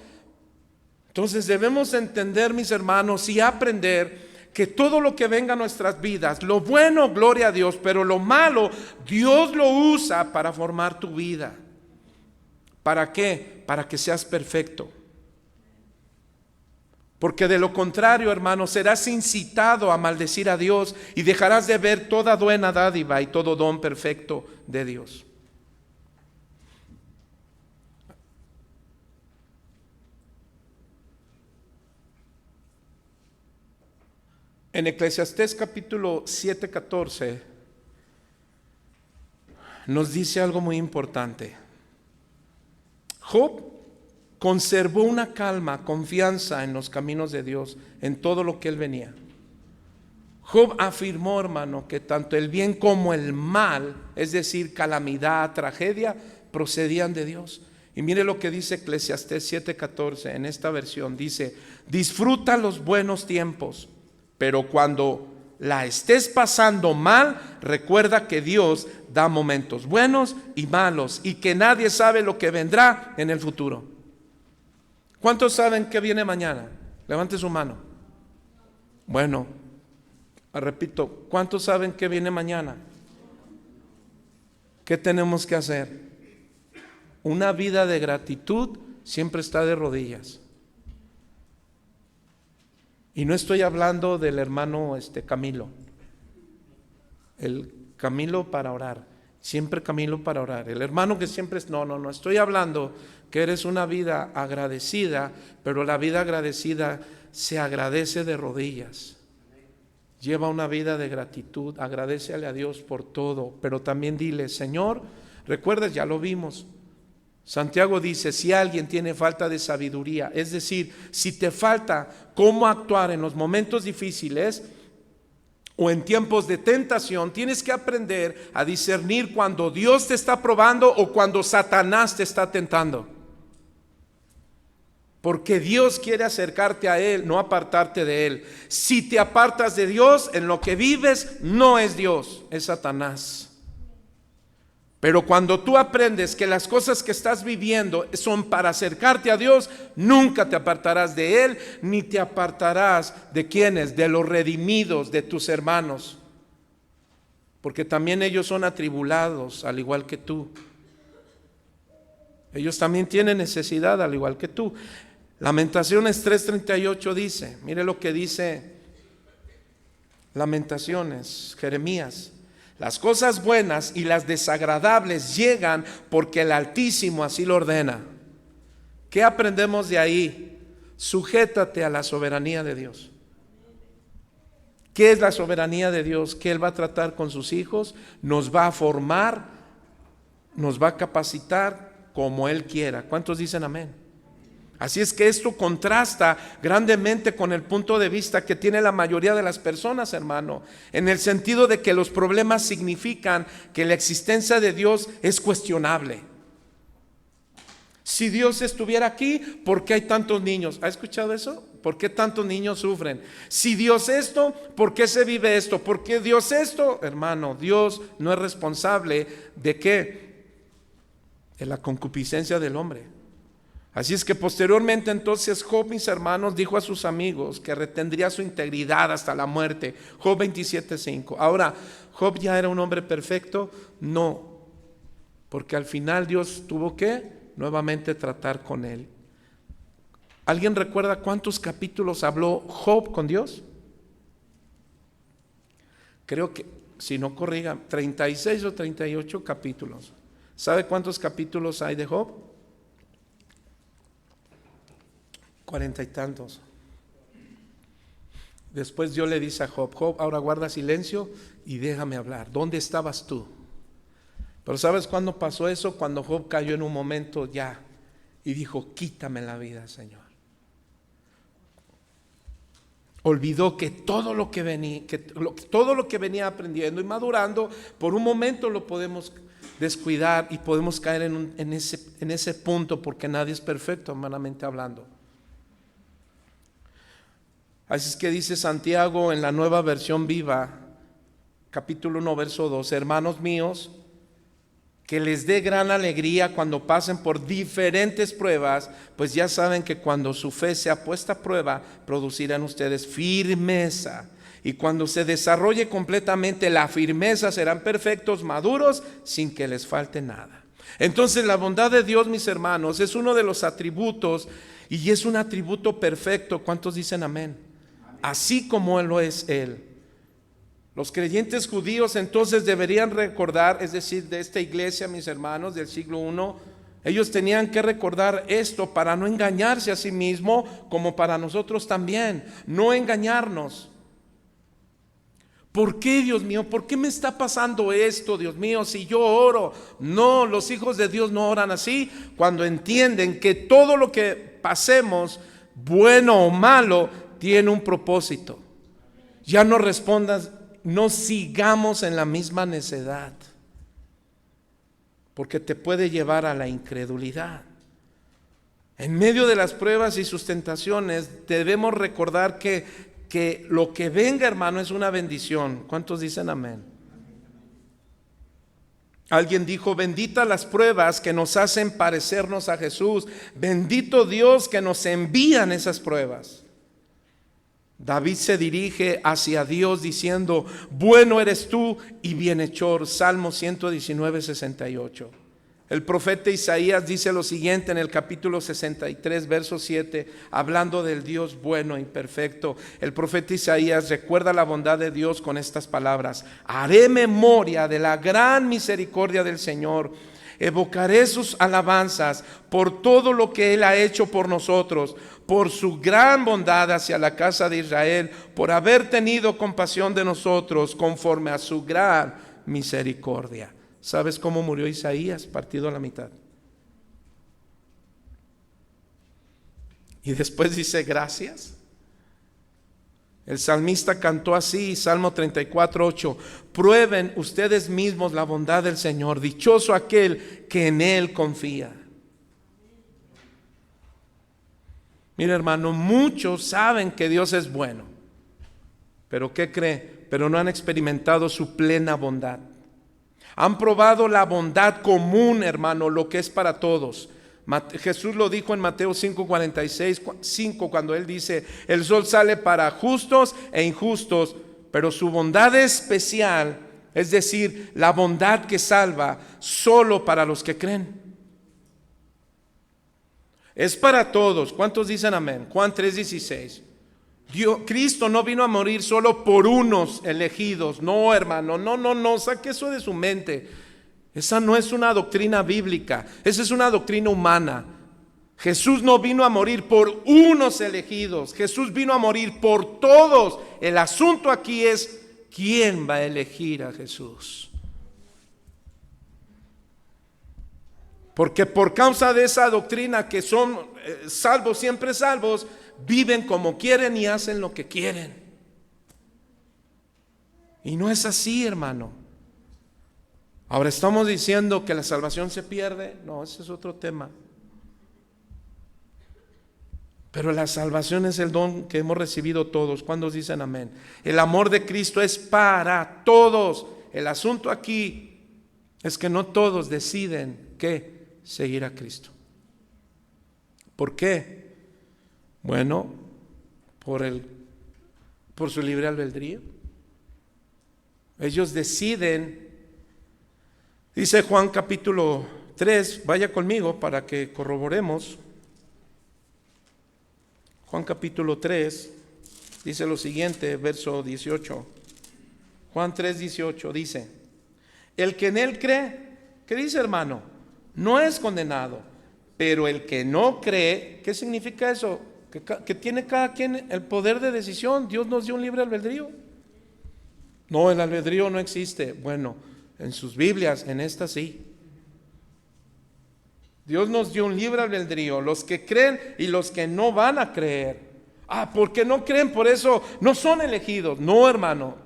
Entonces debemos entender, mis hermanos, y aprender que todo lo que venga a nuestras vidas, lo bueno, gloria a Dios, pero lo malo, Dios lo usa para formar tu vida. ¿Para qué? Para que seas perfecto. Porque de lo contrario, hermano, serás incitado a maldecir a Dios y dejarás de ver toda buena dádiva y todo don perfecto de Dios. En Eclesiastés capítulo 7:14 nos dice algo muy importante. Job conservó una calma, confianza en los caminos de Dios, en todo lo que él venía. Job afirmó, hermano, que tanto el bien como el mal, es decir, calamidad, tragedia, procedían de Dios. Y mire lo que dice Eclesiastés 7:14 en esta versión. Dice: disfruta los buenos tiempos, pero cuando la estés pasando mal, recuerda que Dios da momentos buenos y malos y que nadie sabe lo que vendrá en el futuro. ¿Cuántos saben que viene mañana? Levante su mano. Bueno, repito, ¿cuántos saben que viene mañana? ¿Qué tenemos que hacer? Una vida de gratitud siempre está de rodillas. Y no estoy hablando del hermano Camilo. El Camilo para orar. Siempre Camilo para orar. El hermano que siempre es... No. Estoy hablando que eres una vida agradecida, pero la vida agradecida se agradece de rodillas. Lleva una vida de gratitud. Agradécele a Dios por todo. Pero también dile: Señor, recuerdas, ya lo vimos. Santiago dice: si alguien tiene falta de sabiduría, es decir, si te falta cómo actuar en los momentos difíciles o en tiempos de tentación, tienes que aprender a discernir cuando Dios te está probando o cuando Satanás te está tentando. Porque Dios quiere acercarte a Él, no apartarte de Él. Si te apartas de Dios, en lo que vives no es Dios, es Satanás. Pero cuando tú aprendes que las cosas que estás viviendo son para acercarte a Dios, nunca te apartarás de Él, ni te apartarás de quienes, de los redimidos, de tus hermanos. Porque también ellos son atribulados, al igual que tú. Ellos también tienen necesidad, al igual que tú. Lamentaciones 3:38 dice, mire lo que dice Lamentaciones, Jeremías. Las cosas buenas y las desagradables llegan porque el Altísimo así lo ordena. ¿Qué aprendemos de ahí? Sujétate a la soberanía de Dios. ¿Qué es la soberanía de Dios? Que Él va a tratar con sus hijos, nos va a formar, nos va a capacitar como Él quiera. ¿Cuántos dicen amén? Así es que esto contrasta grandemente con el punto de vista que tiene la mayoría de las personas, hermano, en el sentido de que los problemas significan que la existencia de Dios es cuestionable. Si Dios estuviera aquí, ¿por qué hay tantos niños? ¿Ha escuchado eso? ¿Por qué tantos niños sufren? Si Dios esto, ¿por qué se vive esto? ¿Por qué Dios esto? Hermano, Dios no es responsable ¿de qué? De la concupiscencia del hombre. Así es que posteriormente entonces Job, mis hermanos, dijo a sus amigos que retendría su integridad hasta la muerte. Job 27:5. Ahora, ¿Job ya era un hombre perfecto? No, porque al final Dios tuvo que nuevamente tratar con él. ¿Alguien recuerda cuántos capítulos habló Job con Dios? Creo que, si no corrija, 36 o 38 capítulos. ¿Sabe cuántos capítulos hay de Job? 40 y tantos. Después Dios le dice a Job, Job, ahora guarda silencio y déjame hablar. ¿Dónde estabas tú? Pero ¿sabes cuándo pasó eso? Cuando Job cayó en un momento ya y dijo, quítame la vida, Señor. Olvidó que todo lo que venía aprendiendo y madurando, por un momento lo podemos descuidar y podemos caer en ese punto, porque nadie es perfecto, humanamente hablando. Así es que dice Santiago en la Nueva Versión Viva, capítulo 1, verso 2, hermanos míos, que les dé gran alegría cuando pasen por diferentes pruebas, pues ya saben que cuando su fe sea puesta a prueba, producirán ustedes firmeza. Y cuando se desarrolle completamente la firmeza, serán perfectos, maduros, sin que les falte nada. Entonces la bondad de Dios, mis hermanos, es uno de los atributos, y es un atributo perfecto. ¿Cuántos dicen amén? Así como lo es Él. Los creyentes judíos entonces deberían recordar, es decir, de esta iglesia, mis hermanos, del siglo I, ellos tenían que recordar esto para no engañarse a sí mismo, como para nosotros también, no engañarnos. ¿Por qué, Dios mío? ¿Por qué me está pasando esto, Dios mío, si yo oro? No, los hijos de Dios no oran así. Cuando entienden que todo lo que pasemos, bueno o malo, tiene un propósito. Ya no respondas, no sigamos en la misma necedad, porque te puede llevar a la incredulidad. En medio de las pruebas y sustentaciones debemos recordar que lo que venga, hermano, es una bendición. ¿Cuántos dicen amén? Alguien dijo, bendita las pruebas que nos hacen parecernos a Jesús. Bendito Dios que nos envían esas pruebas. David se dirige hacia Dios diciendo, bueno eres tú y bienhechor. Salmo 119:68. El profeta Isaías dice lo siguiente en el capítulo 63, verso 7, hablando del Dios bueno e imperfecto. El profeta Isaías recuerda la bondad de Dios con estas palabras: haré memoria de la gran misericordia del Señor. Evocaré sus alabanzas por todo lo que Él ha hecho por nosotros, por su gran bondad hacia la casa de Israel, por haber tenido compasión de nosotros conforme a su gran misericordia. ¿Sabes cómo murió Isaías? Partido a la mitad. Y después dice gracias. El salmista cantó así, Salmo 34:8, prueben ustedes mismos la bondad del Señor, dichoso aquel que en Él confía. Mira, hermano, muchos saben que Dios es bueno, pero ¿qué cree? Pero no han experimentado su plena bondad. Han probado la bondad común, hermano, lo que es para todos. Jesús lo dijo en Mateo 5:46, cuando Él dice: el sol sale para justos e injustos, pero su bondad especial, es decir, la bondad que salva, solo para los que creen. Es para todos. ¿Cuántos dicen amén? Juan 3:16. Cristo no vino a morir solo por unos elegidos. No, hermano, no, saque eso de su mente. Esa no es una doctrina bíblica, esa es una doctrina humana. Jesús no vino a morir por unos elegidos, Jesús vino a morir por todos. El asunto aquí es: ¿quién va a elegir a Jesús? Porque por causa de esa doctrina, que son salvos, siempre salvos, viven como quieren y hacen lo que quieren. Y no es así, hermano. Ahora, ¿estamos diciendo que la salvación se pierde? No, ese es otro tema. Pero la salvación es el don que hemos recibido todos. ¿Cuántos dicen amén? El amor de Cristo es para todos. El asunto aquí es que no todos deciden ¿qué? Seguir a Cristo. ¿Por qué? Bueno, por su libre albedrío. Ellos deciden. Dice Juan capítulo 3, vaya conmigo para que corroboremos. Juan capítulo 3 dice lo siguiente, verso 18. Juan 3:18 dice: el que en Él cree, ¿qué dice, hermano? No es condenado, pero el que no cree, ¿qué significa eso? Que tiene cada quien el poder de decisión. Dios nos dio un libre albedrío. No, el albedrío no existe. Bueno, en sus Biblias, en esta sí. Dios nos dio un libre albedrío, los que creen y los que no van a creer. Porque no creen, por eso no son elegidos. No, hermano,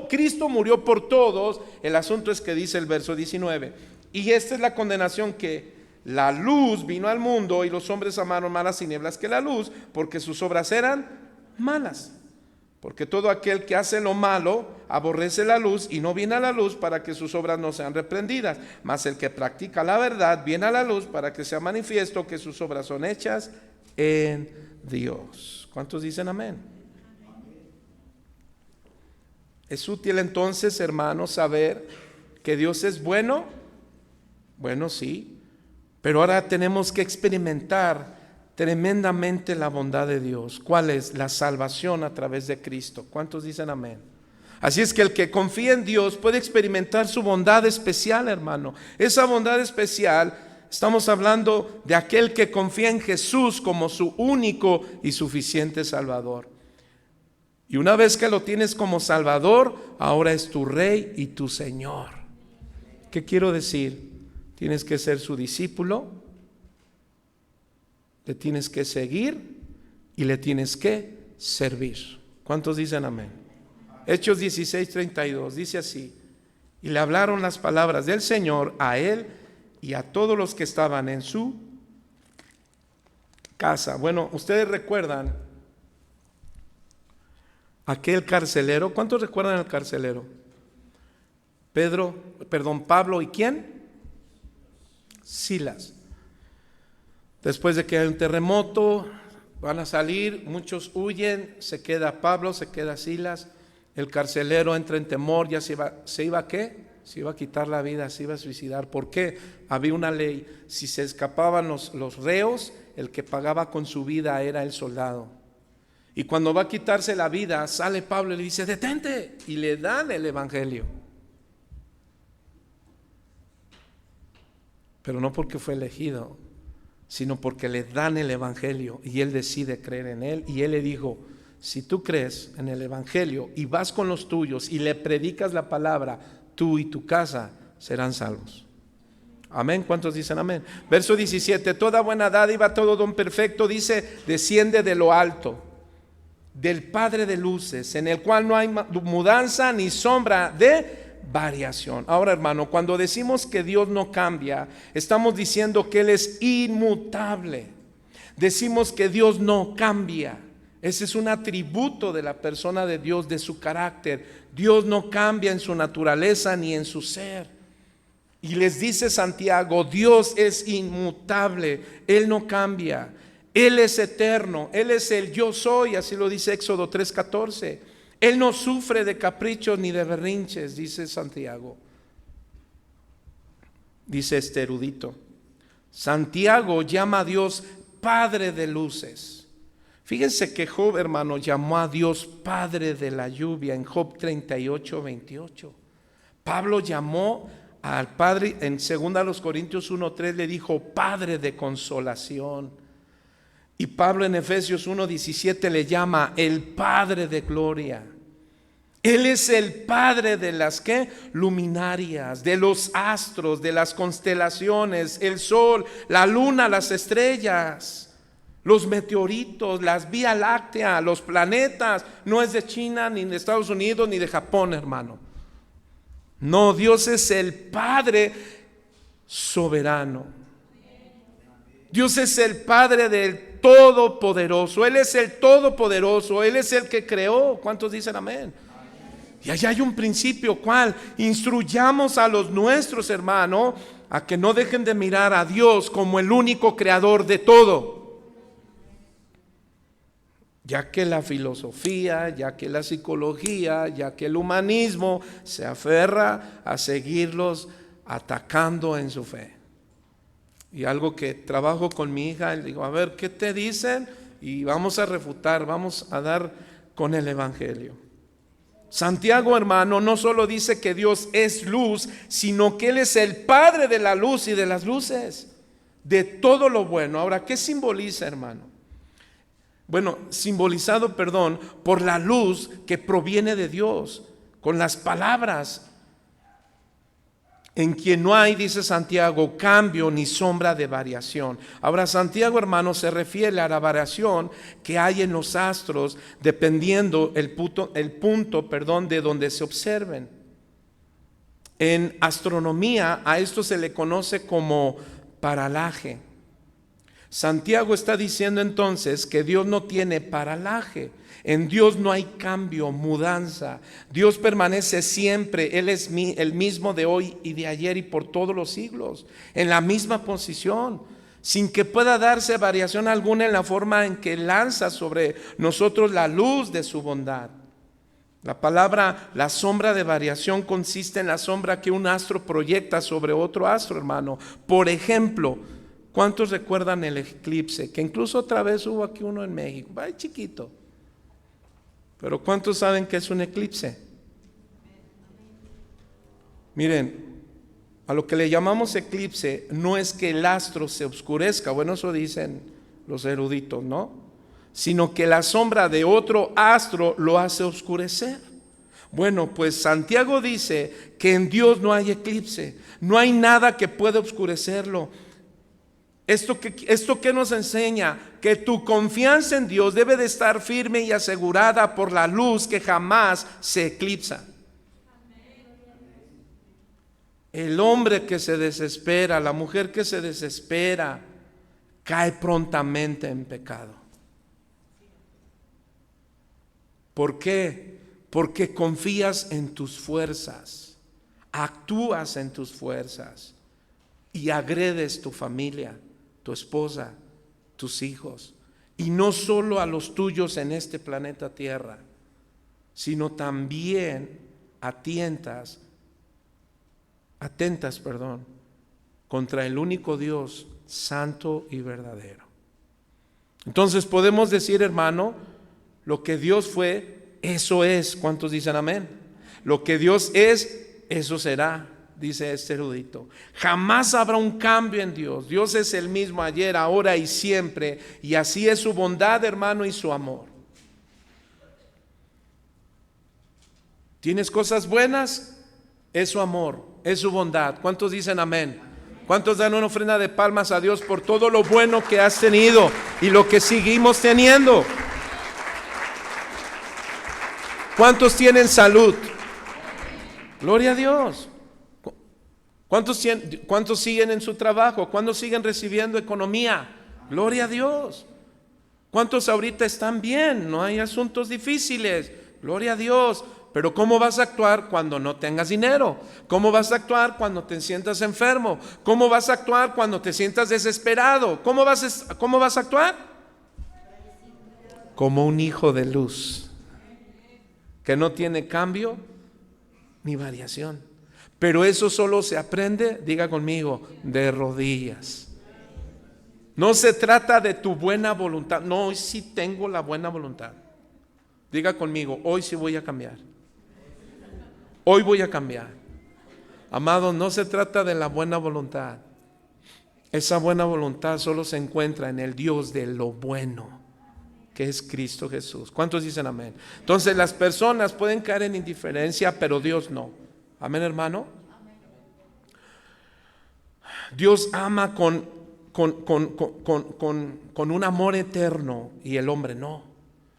Cristo murió por todos. El asunto es que dice el verso 19: y esta es la condenación, que la luz vino al mundo y los hombres amaron más las tinieblas que la luz, porque sus obras eran malas. Porque todo aquel que hace lo malo aborrece la luz y no viene a la luz para que sus obras no sean reprendidas. Mas el que practica la verdad viene a la luz para que sea manifiesto que sus obras son hechas en Dios. ¿Cuántos dicen amén? Es útil entonces, hermanos, saber que Dios es bueno. Bueno, sí, pero ahora tenemos que experimentar tremendamente la bondad de Dios. ¿Cuál es? La salvación a través de Cristo. ¿Cuántos dicen amén? Así es que el que confía en Dios puede experimentar su bondad especial, hermano. Esa bondad especial, estamos hablando de aquel que confía en Jesús como su único y suficiente Salvador. Y una vez que lo tienes como Salvador, ahora es tu Rey y tu Señor. ¿Qué quiero decir? Tienes que ser su discípulo, le tienes que seguir y le tienes que servir. ¿Cuántos dicen amén? Hechos 16:32 dice así: y le hablaron las palabras del Señor a él y a todos los que estaban en su casa. Bueno, ustedes recuerdan aquel carcelero. ¿Cuántos recuerdan al carcelero? Pablo, ¿y quién? Silas. Después de que hay un terremoto, van a salir, muchos huyen, se queda Pablo, se queda Silas. El carcelero entra en temor, ya se iba a ¿qué? Se iba a quitar la vida, se iba a suicidar. ¿Por qué? Había una ley: si se escapaban los reos, el que pagaba con su vida era el soldado. Y cuando va a quitarse la vida, sale Pablo y le dice: detente, y le dan el evangelio. Pero no porque fue elegido, sino porque le dan el evangelio y él decide creer en él. Y él le dijo: si tú crees en el evangelio y vas con los tuyos y le predicas la palabra, tú y tu casa serán salvos. Amén. ¿Cuántos dicen amén? Verso 17: toda buena dádiva, todo don perfecto, dice, desciende de lo alto, del Padre de luces, en el cual no hay mudanza ni sombra de variación. Ahora, hermano, cuando decimos que Dios no cambia, estamos diciendo que Él es inmutable. Decimos que Dios no cambia. Ese es un atributo de la persona de Dios, de su carácter. Dios no cambia en su naturaleza ni en su ser. Y les dice Santiago, Dios es inmutable, Él no cambia, Él es eterno, Él es el yo soy, así lo dice Éxodo 3:14. Él no sufre de caprichos ni de berrinches, dice Santiago. Dice este erudito. Santiago llama a Dios Padre de luces. Fíjense que Job, hermano, llamó a Dios Padre de la lluvia en Job 38:28. Pablo llamó al Padre, en 2 Corintios 1:3 le dijo Padre de consolación. Y Pablo en Efesios 1:17 le llama el Padre de gloria. Él es el Padre de las luminarias, de los astros, de las constelaciones, el sol, la luna, las estrellas, los meteoritos, las Vía Láctea, los planetas. No es de China, ni de Estados Unidos, ni de Japón, hermano. No, Dios es el Padre soberano. Dios es el Padre del Todopoderoso. Él es el Todopoderoso. Él es el que creó. ¿Cuántos dicen amén? Y allá hay un principio, ¿cuál? Instruyamos a los nuestros, hermanos, a que no dejen de mirar a Dios como el único creador de todo. Ya que la filosofía, ya que la psicología, ya que el humanismo se aferra a seguirlos atacando en su fe. Y algo que trabajo con mi hija, le digo, a ver, ¿qué te dicen? Y vamos a refutar, vamos a dar con el evangelio. Santiago, hermano, no solo dice que Dios es luz, sino que Él es el Padre de la luz y de las luces, de todo lo bueno. Ahora, ¿qué simboliza, hermano? Bueno, simbolizado, por la luz que proviene de Dios, con las palabras, en quien no hay, dice Santiago, cambio ni sombra de variación. Ahora, Santiago, hermano, se refiere a la variación que hay en los astros, dependiendo el punto, de donde se observen. En astronomía, a esto se le conoce como paralaje. Santiago está diciendo entonces que Dios no tiene paralaje. En Dios no hay cambio, mudanza. Dios permanece siempre. Él es el mismo de hoy y de ayer y por todos los siglos, en la misma posición, sin que pueda darse variación alguna en la forma en que lanza sobre nosotros la luz de su bondad. La palabra, la sombra de variación, consiste en la sombra que un astro proyecta sobre otro astro, hermano. Por ejemplo, ¿cuántos recuerdan el eclipse? Que incluso otra vez hubo aquí uno en México, ay, chiquito. Pero ¿cuántos saben que es un eclipse? Miren, a lo que le llamamos eclipse no es que el astro se oscurezca, bueno, eso dicen los eruditos, ¿no? Sino que la sombra de otro astro lo hace oscurecer. Bueno, pues Santiago dice que en Dios no hay eclipse, no hay nada que pueda oscurecerlo. ¿Esto qué nos enseña? Que tu confianza en Dios debe de estar firme y asegurada por la luz que jamás se eclipsa. El hombre que se desespera, la mujer que se desespera, cae prontamente en pecado. ¿Por qué? Porque confías en tus fuerzas, actúas en tus fuerzas y agredes tu familia, tu esposa, tus hijos, y no solo a los tuyos en este planeta Tierra, sino también atentas, contra el único Dios santo y verdadero. Entonces podemos decir, hermano, lo que Dios fue, eso es. ¿Cuántos dicen amén? Lo que Dios es, eso será, dice este erudito. Jamás habrá un cambio en Dios. Dios es el mismo ayer, ahora y siempre, y así es su bondad, hermano, y su amor. ¿Tienes cosas buenas? Es su amor, es su bondad. ¿Cuántos dicen amén? ¿Cuántos dan una ofrenda de palmas a Dios por todo lo bueno que has tenido y lo que seguimos teniendo? ¿Cuántos tienen salud? Gloria a Dios. ¿Cuántos siguen en su trabajo? ¿Cuántos siguen recibiendo economía? Gloria a Dios. ¿Cuántos ahorita están bien? No hay asuntos difíciles. Gloria a Dios. Pero ¿cómo vas a actuar cuando no tengas dinero? ¿Cómo vas a actuar cuando te sientas enfermo? ¿Cómo vas a actuar cuando te sientas desesperado? ¿Cómo vas a actuar? Como un hijo de luz, que no tiene cambio ni variación. Pero eso solo se aprende, diga conmigo, de rodillas. No se trata de tu buena voluntad. No, hoy sí tengo la buena voluntad. Diga conmigo, hoy sí voy a cambiar. Hoy voy a cambiar. Amado, no se trata de la buena voluntad. Esa buena voluntad solo se encuentra en el Dios de lo bueno, que es Cristo Jesús. ¿Cuántos dicen amén? Entonces las personas pueden caer en indiferencia, pero Dios no. Amén, hermano. Dios ama con un amor eterno y el hombre no.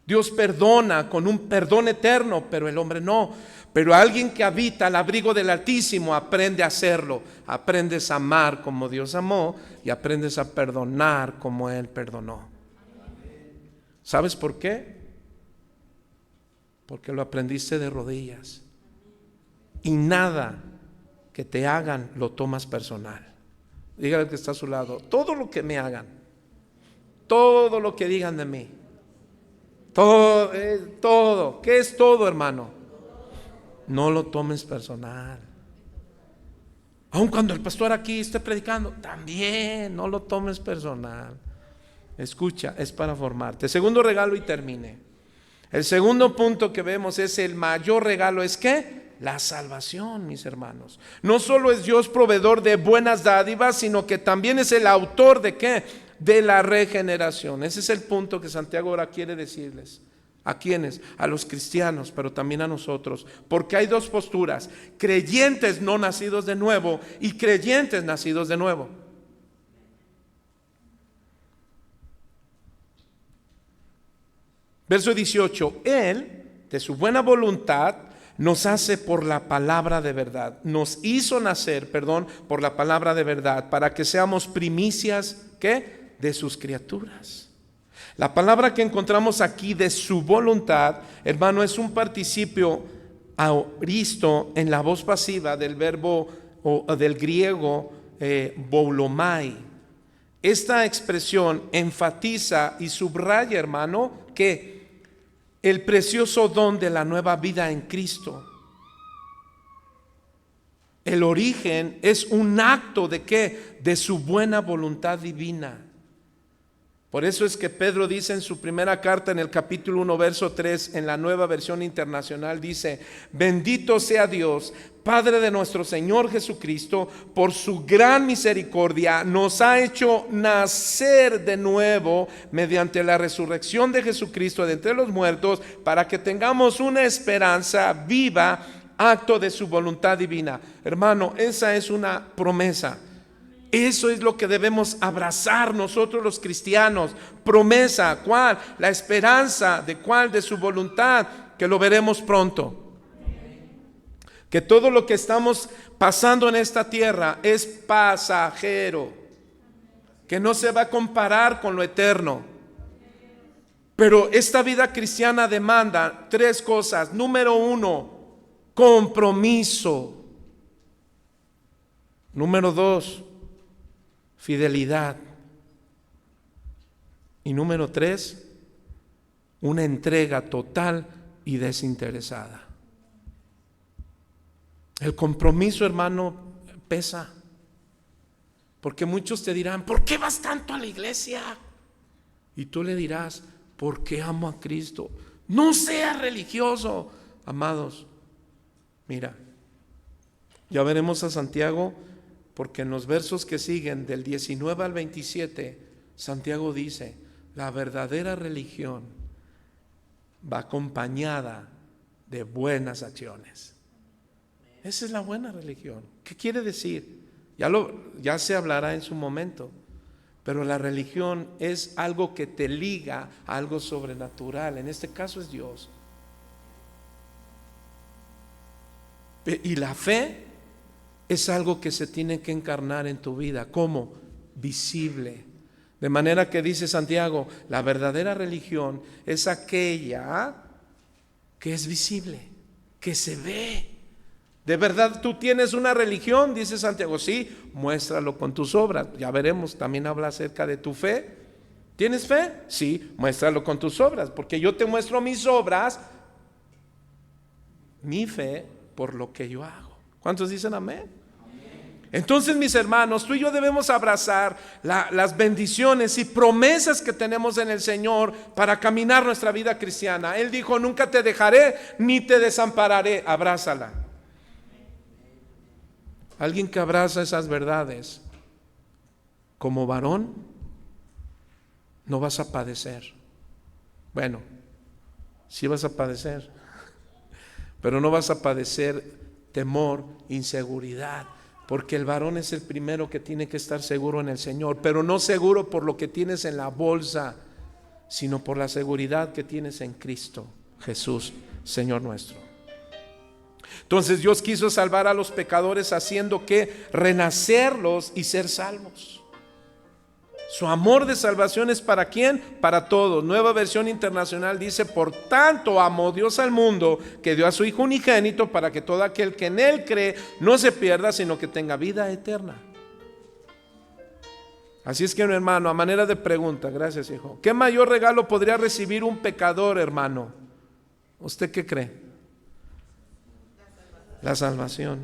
Dios perdona con un perdón eterno, pero el hombre no. Pero alguien que habita al abrigo del Altísimo aprende a hacerlo. Aprendes a amar como Dios amó y aprendes a perdonar como Él perdonó. ¿Sabes por qué? Porque lo aprendiste de rodillas. Y nada que te hagan lo tomas personal. Dígale al que está a su lado, todo lo que me hagan, todo lo que digan de mí, todo, ¿qué es todo, hermano? No lo tomes personal. Aun cuando el pastor aquí esté predicando, también no lo tomes personal. Escucha, es para formarte. Segundo regalo y termine. El segundo punto que vemos es el mayor regalo, ¿es qué? La salvación, mis hermanos. No solo es Dios proveedor de buenas dádivas, sino que también es el autor de ¿qué? De la regeneración. Ese es el punto que Santiago ahora quiere decirles. ¿A quiénes? A los cristianos, pero también a nosotros. Porque hay dos posturas: creyentes no nacidos de nuevo y creyentes nacidos de nuevo. Verso 18: Él, de su buena voluntad, nos hace por la palabra de verdad. Nos hizo nacer, por la palabra de verdad, para que seamos primicias, ¿qué? De sus criaturas. La palabra que encontramos aquí, de su voluntad, hermano, es un participio aoristo en la voz pasiva del verbo o del griego boulomai. Esta expresión enfatiza y subraya, hermano, que el precioso don de la nueva vida en Cristo. El origen es un acto de ¿qué? De su buena voluntad divina. Por eso es que Pedro dice en su primera carta, en el capítulo 1, verso 3, en la Nueva Versión Internacional, dice: bendito sea Dios, Padre de nuestro Señor Jesucristo, por su gran misericordia nos ha hecho nacer de nuevo mediante la resurrección de Jesucristo de entre los muertos, para que tengamos una esperanza viva, acto de su voluntad divina. Hermano, esa es una promesa. Eso es lo que debemos abrazar nosotros los cristianos. Promesa, ¿cuál? La esperanza de ¿cuál? De su voluntad, que lo veremos pronto. Que todo lo que estamos pasando en esta tierra es pasajero, que no se va a comparar con lo eterno. Pero esta vida cristiana demanda tres cosas. Número 1, compromiso. Número 2, fidelidad. Y número 3, una entrega total y desinteresada. El compromiso, hermano, pesa. Porque muchos te dirán: ¿por qué vas tanto a la iglesia? Y tú le dirás: porque amo a Cristo. No seas religioso. Amados, mira, ya veremos a Santiago, porque en los versos que siguen del 19 al 27, Santiago dice: la verdadera religión va acompañada de buenas acciones. Esa es la buena religión. ¿Qué quiere decir? Ya se hablará en su momento. Pero la religión es algo que te liga a algo sobrenatural. En este caso es Dios. Y la fe es algo que se tiene que encarnar en tu vida. ¿Cómo? Visible. De manera que dice Santiago: la verdadera religión es aquella que es visible, que se ve. ¿De verdad tú tienes una religión? Dice Santiago. Sí, muéstralo con tus obras. Ya veremos, también habla acerca de tu fe. ¿Tienes fe? Sí, muéstralo con tus obras, porque yo te muestro mis obras, mi fe, por lo que yo hago. ¿Cuántos dicen amén? Entonces, mis hermanos, tú y yo debemos abrazar las bendiciones y promesas que tenemos en el Señor para caminar nuestra vida cristiana. Él dijo: nunca te dejaré ni te desampararé. Abrázala. Alguien que abraza esas verdades como varón, no vas a padecer. Bueno, sí vas a padecer, pero no vas a padecer temor, inseguridad, porque el varón es el primero que tiene que estar seguro en el Señor, pero no seguro por lo que tienes en la bolsa, sino por la seguridad que tienes en Cristo Jesús, Señor nuestro. Entonces Dios quiso salvar a los pecadores haciendo que renacerlos y ser salvos. Su amor de salvación es ¿para quién? Para todos. Nueva Versión Internacional dice: por tanto amó Dios al mundo, que dio a su Hijo unigénito, para que todo aquel que en Él cree no se pierda, sino que tenga vida eterna. Así es que, mi hermano, a manera de pregunta, gracias, hijo, ¿qué mayor regalo podría recibir un pecador, hermano? ¿Usted qué cree? La salvación.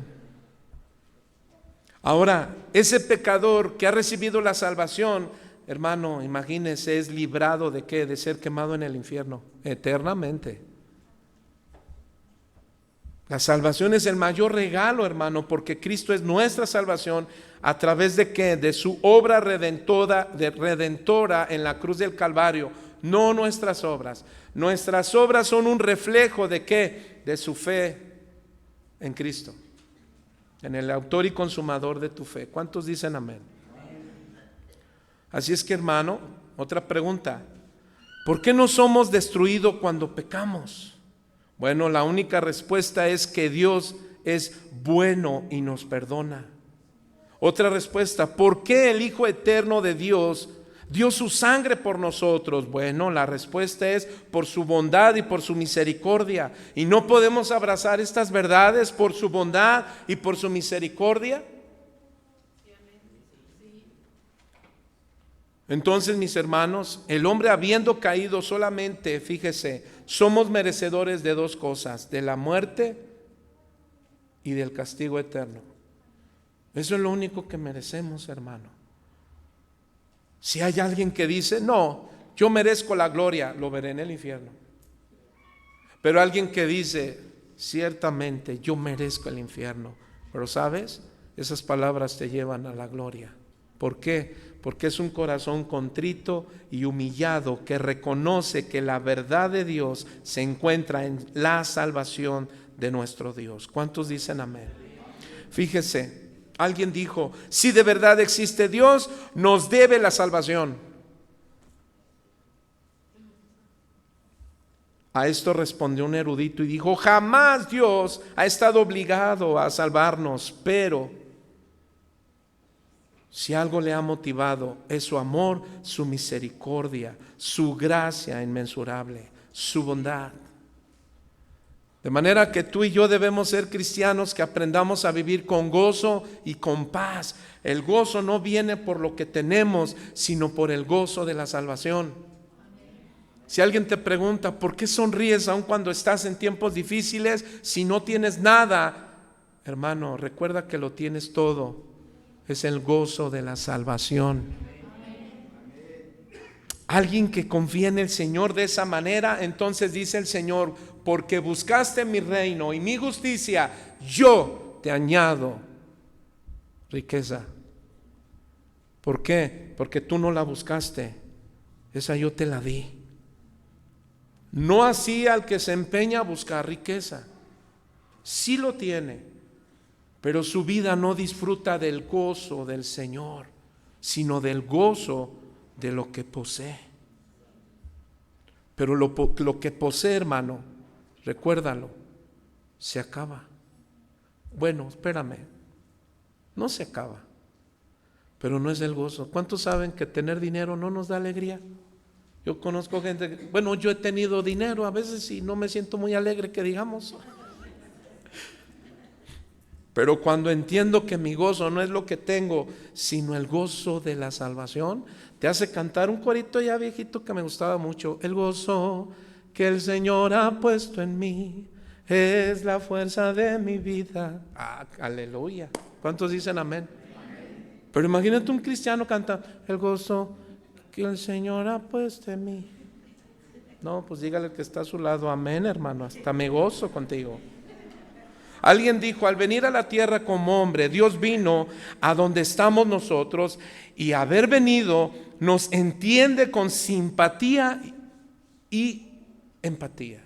Ahora, ese pecador que ha recibido la salvación, hermano, imagínese, es librado ¿de qué? De ser quemado en el infierno eternamente. La salvación es el mayor regalo, hermano, porque Cristo es nuestra salvación. ¿A través de qué? De su obra redentora en la cruz del Calvario, no nuestras obras. Nuestras obras son un reflejo ¿de qué? De su fe en Cristo, en el autor y consumador de tu fe. ¿Cuántos dicen amén? Así es que, hermano, otra pregunta: ¿por qué no somos destruidos cuando pecamos? Bueno, la única respuesta es que Dios es bueno y nos perdona. Otra respuesta: ¿por qué el Hijo eterno de Dios dio su sangre por nosotros? Bueno, la respuesta es por su bondad y por su misericordia. ¿Y no podemos abrazar estas verdades por su bondad y por su misericordia? Entonces, mis hermanos, el hombre habiendo caído solamente, fíjese, somos merecedores de dos cosas: de la muerte y del castigo eterno. Eso es lo único que merecemos, hermano. Si hay alguien que dice: no, yo merezco la gloria, lo veré en el infierno. Pero alguien que dice: ciertamente yo merezco el infierno, pero ¿sabes? Esas palabras te llevan a la gloria. ¿Por qué? Porque es un corazón contrito y humillado que reconoce que la verdad de Dios se encuentra en la salvación de nuestro Dios. ¿Cuántos dicen amén? Fíjese, alguien dijo: si de verdad existe Dios, nos debe la salvación. A esto respondió un erudito y dijo: jamás Dios ha estado obligado a salvarnos, pero si algo le ha motivado es su amor, su misericordia, su gracia inmensurable, su bondad. De manera que tú y yo debemos ser cristianos que aprendamos a vivir con gozo y con paz. El gozo no viene por lo que tenemos, sino por el gozo de la salvación. Si alguien te pregunta: ¿por qué sonríes aun cuando estás en tiempos difíciles si no tienes nada? Hermano, recuerda que lo tienes todo. Es el gozo de la salvación. Alguien que confía en el Señor de esa manera, entonces dice el Señor: porque buscaste mi reino y mi justicia, yo te añado riqueza. ¿Por qué? Porque tú no la buscaste, esa yo te la di. No así al que se empeña a buscar riqueza. Sí lo tiene, pero su vida no disfruta del gozo del Señor, sino del gozo de lo que posee. Pero lo que posee, hermano, recuérdalo, se acaba. Bueno, espérame, no se acaba, pero no es el gozo. ¿Cuántos saben que tener dinero no nos da alegría? Yo conozco gente, bueno, yo he tenido dinero a veces y no me siento muy alegre, que digamos. Pero cuando entiendo que mi gozo no es lo que tengo, sino el gozo de la salvación, te hace cantar un corito ya viejito que me gustaba mucho. El gozo que el Señor ha puesto en mí es la fuerza de mi vida. Aleluya. ¿Cuántos dicen amén? Pero imagínate un cristiano canta el gozo que el Señor ha puesto en mí. No, pues dígale al que está a su lado, amén, hermano, hasta me gozo contigo. Alguien dijo, al venir a la tierra como hombre, Dios vino a donde estamos nosotros y haber venido nos entiende con simpatía y empatía.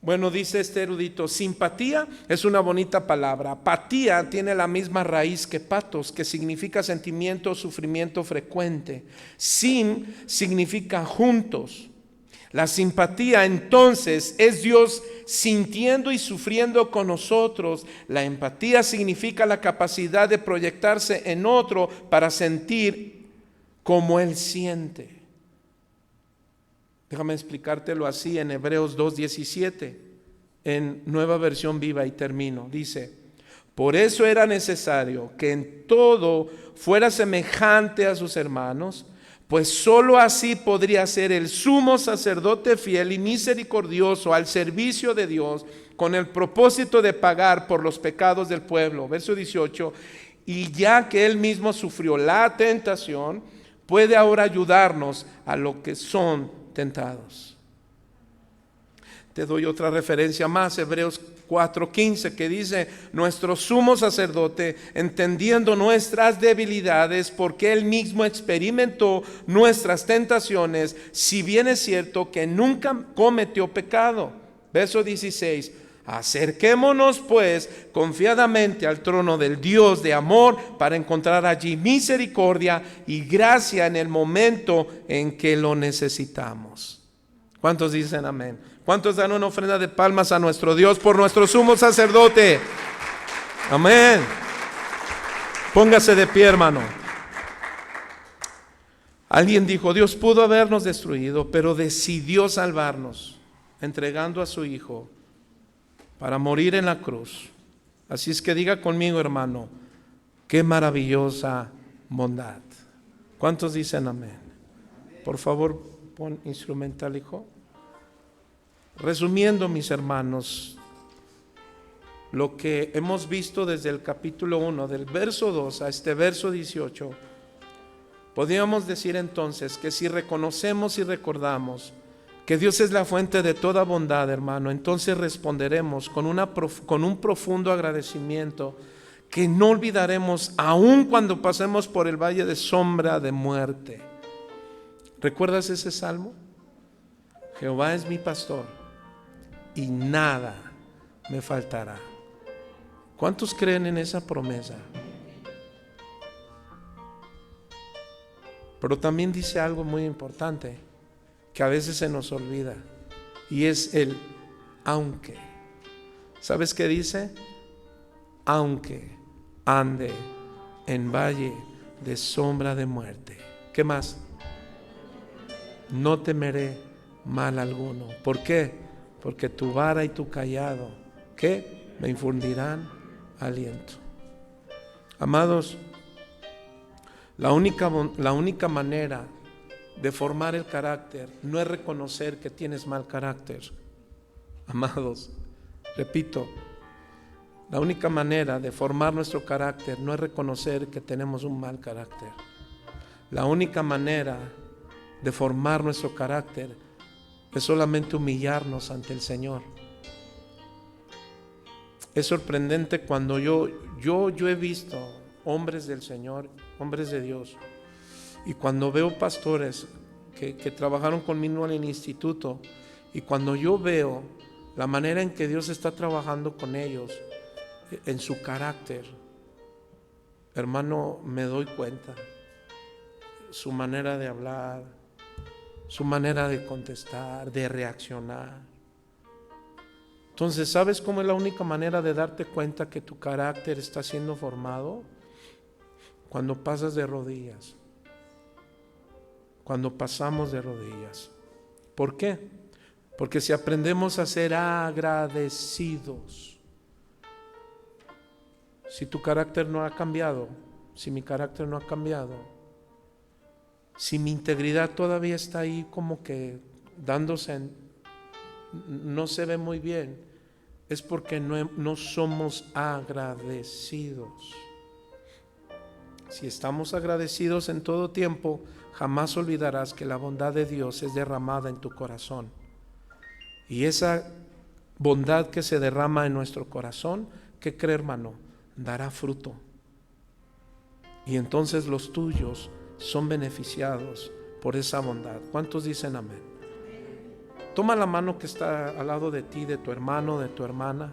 Bueno, dice este erudito, simpatía es una bonita palabra. Patía tiene la misma raíz que patos, que significa sentimiento o sufrimiento frecuente. Sim significa juntos. La simpatía entonces es Dios sintiendo y sufriendo con nosotros. La empatía significa la capacidad de proyectarse en otro para sentir como Él siente. Déjame explicártelo así en Hebreos 2:17, en Nueva Versión Viva, y termino. Dice, por eso era necesario que en todo fuera semejante a sus hermanos, pues sólo así podría ser el sumo sacerdote fiel y misericordioso al servicio de Dios, con el propósito de pagar por los pecados del pueblo. Verso 18, y ya que Él mismo sufrió la tentación, puede ahora ayudarnos a los que son tentados. Te doy otra referencia más, Hebreos 4:15, que dice, nuestro sumo sacerdote, entendiendo nuestras debilidades, porque Él mismo experimentó nuestras tentaciones, si bien es cierto que nunca cometió pecado. Verso 16, acerquémonos pues confiadamente al trono del Dios de amor para encontrar allí misericordia y gracia en el momento en que lo necesitamos. ¿Cuántos dicen amén? ¿Cuántos dan una ofrenda de palmas a nuestro Dios por nuestro sumo sacerdote? Amén. Póngase de pie, hermano. Alguien dijo, Dios pudo habernos destruido, pero decidió salvarnos, entregando a su Hijo para morir en la cruz. Así es que diga conmigo, hermano, qué maravillosa bondad. ¿Cuántos dicen amén? Por favor, pon instrumental, hijo. Resumiendo, mis hermanos, lo que hemos visto desde el capítulo 1, del verso 2 a este verso 18, podríamos decir entonces que si reconocemos y recordamos que Dios es la fuente de toda bondad, hermano, entonces responderemos con un profundo agradecimiento que no olvidaremos aun cuando pasemos por el valle de sombra de muerte. ¿Recuerdas ese salmo? Jehová es mi pastor y nada me faltará. ¿Cuántos creen en esa promesa? Pero también dice algo muy importante que a veces se nos olvida, y es el aunque. ¿Sabes qué dice? Aunque ande en valle de sombra de muerte. ¿Qué más? No temeré mal alguno. ¿Por qué? Porque tu vara y tu cayado, ¿qué? Me infundirán aliento. Amados, la única manera de formar el carácter no es reconocer que tienes mal carácter. Amados, repito, la única manera de formar nuestro carácter no es reconocer que tenemos un mal carácter. La única manera de formar nuestro carácter es solamente humillarnos ante el Señor. Es sorprendente cuando yo he visto hombres del Señor, hombres de Dios, y cuando veo pastores que trabajaron conmigo en el instituto, y cuando yo veo la manera en que Dios está trabajando con ellos, en su carácter, hermano, me doy cuenta, su manera de hablar, su manera de contestar, de reaccionar. Entonces, ¿sabes cómo es la única manera de darte cuenta que tu carácter está siendo formado? Cuando pasas de rodillas. cuando pasamos de rodillas. ¿Por qué? Porque si aprendemos a ser agradecidos, si tu carácter no ha cambiado, si mi carácter no ha cambiado, si mi integridad todavía está ahí como que dándose, no se ve muy bien, es porque no somos agradecidos. Si estamos agradecidos en todo tiempo, jamás olvidarás que la bondad de Dios es derramada en tu corazón. Y esa bondad que se derrama en nuestro corazón, ¿qué cree, hermano? Dará fruto. Y entonces los tuyos son beneficiados por esa bondad. ¿Cuántos dicen amén? Toma la mano que está al lado de ti, de tu hermano, de tu hermana,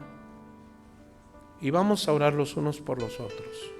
y vamos a orar los unos por los otros.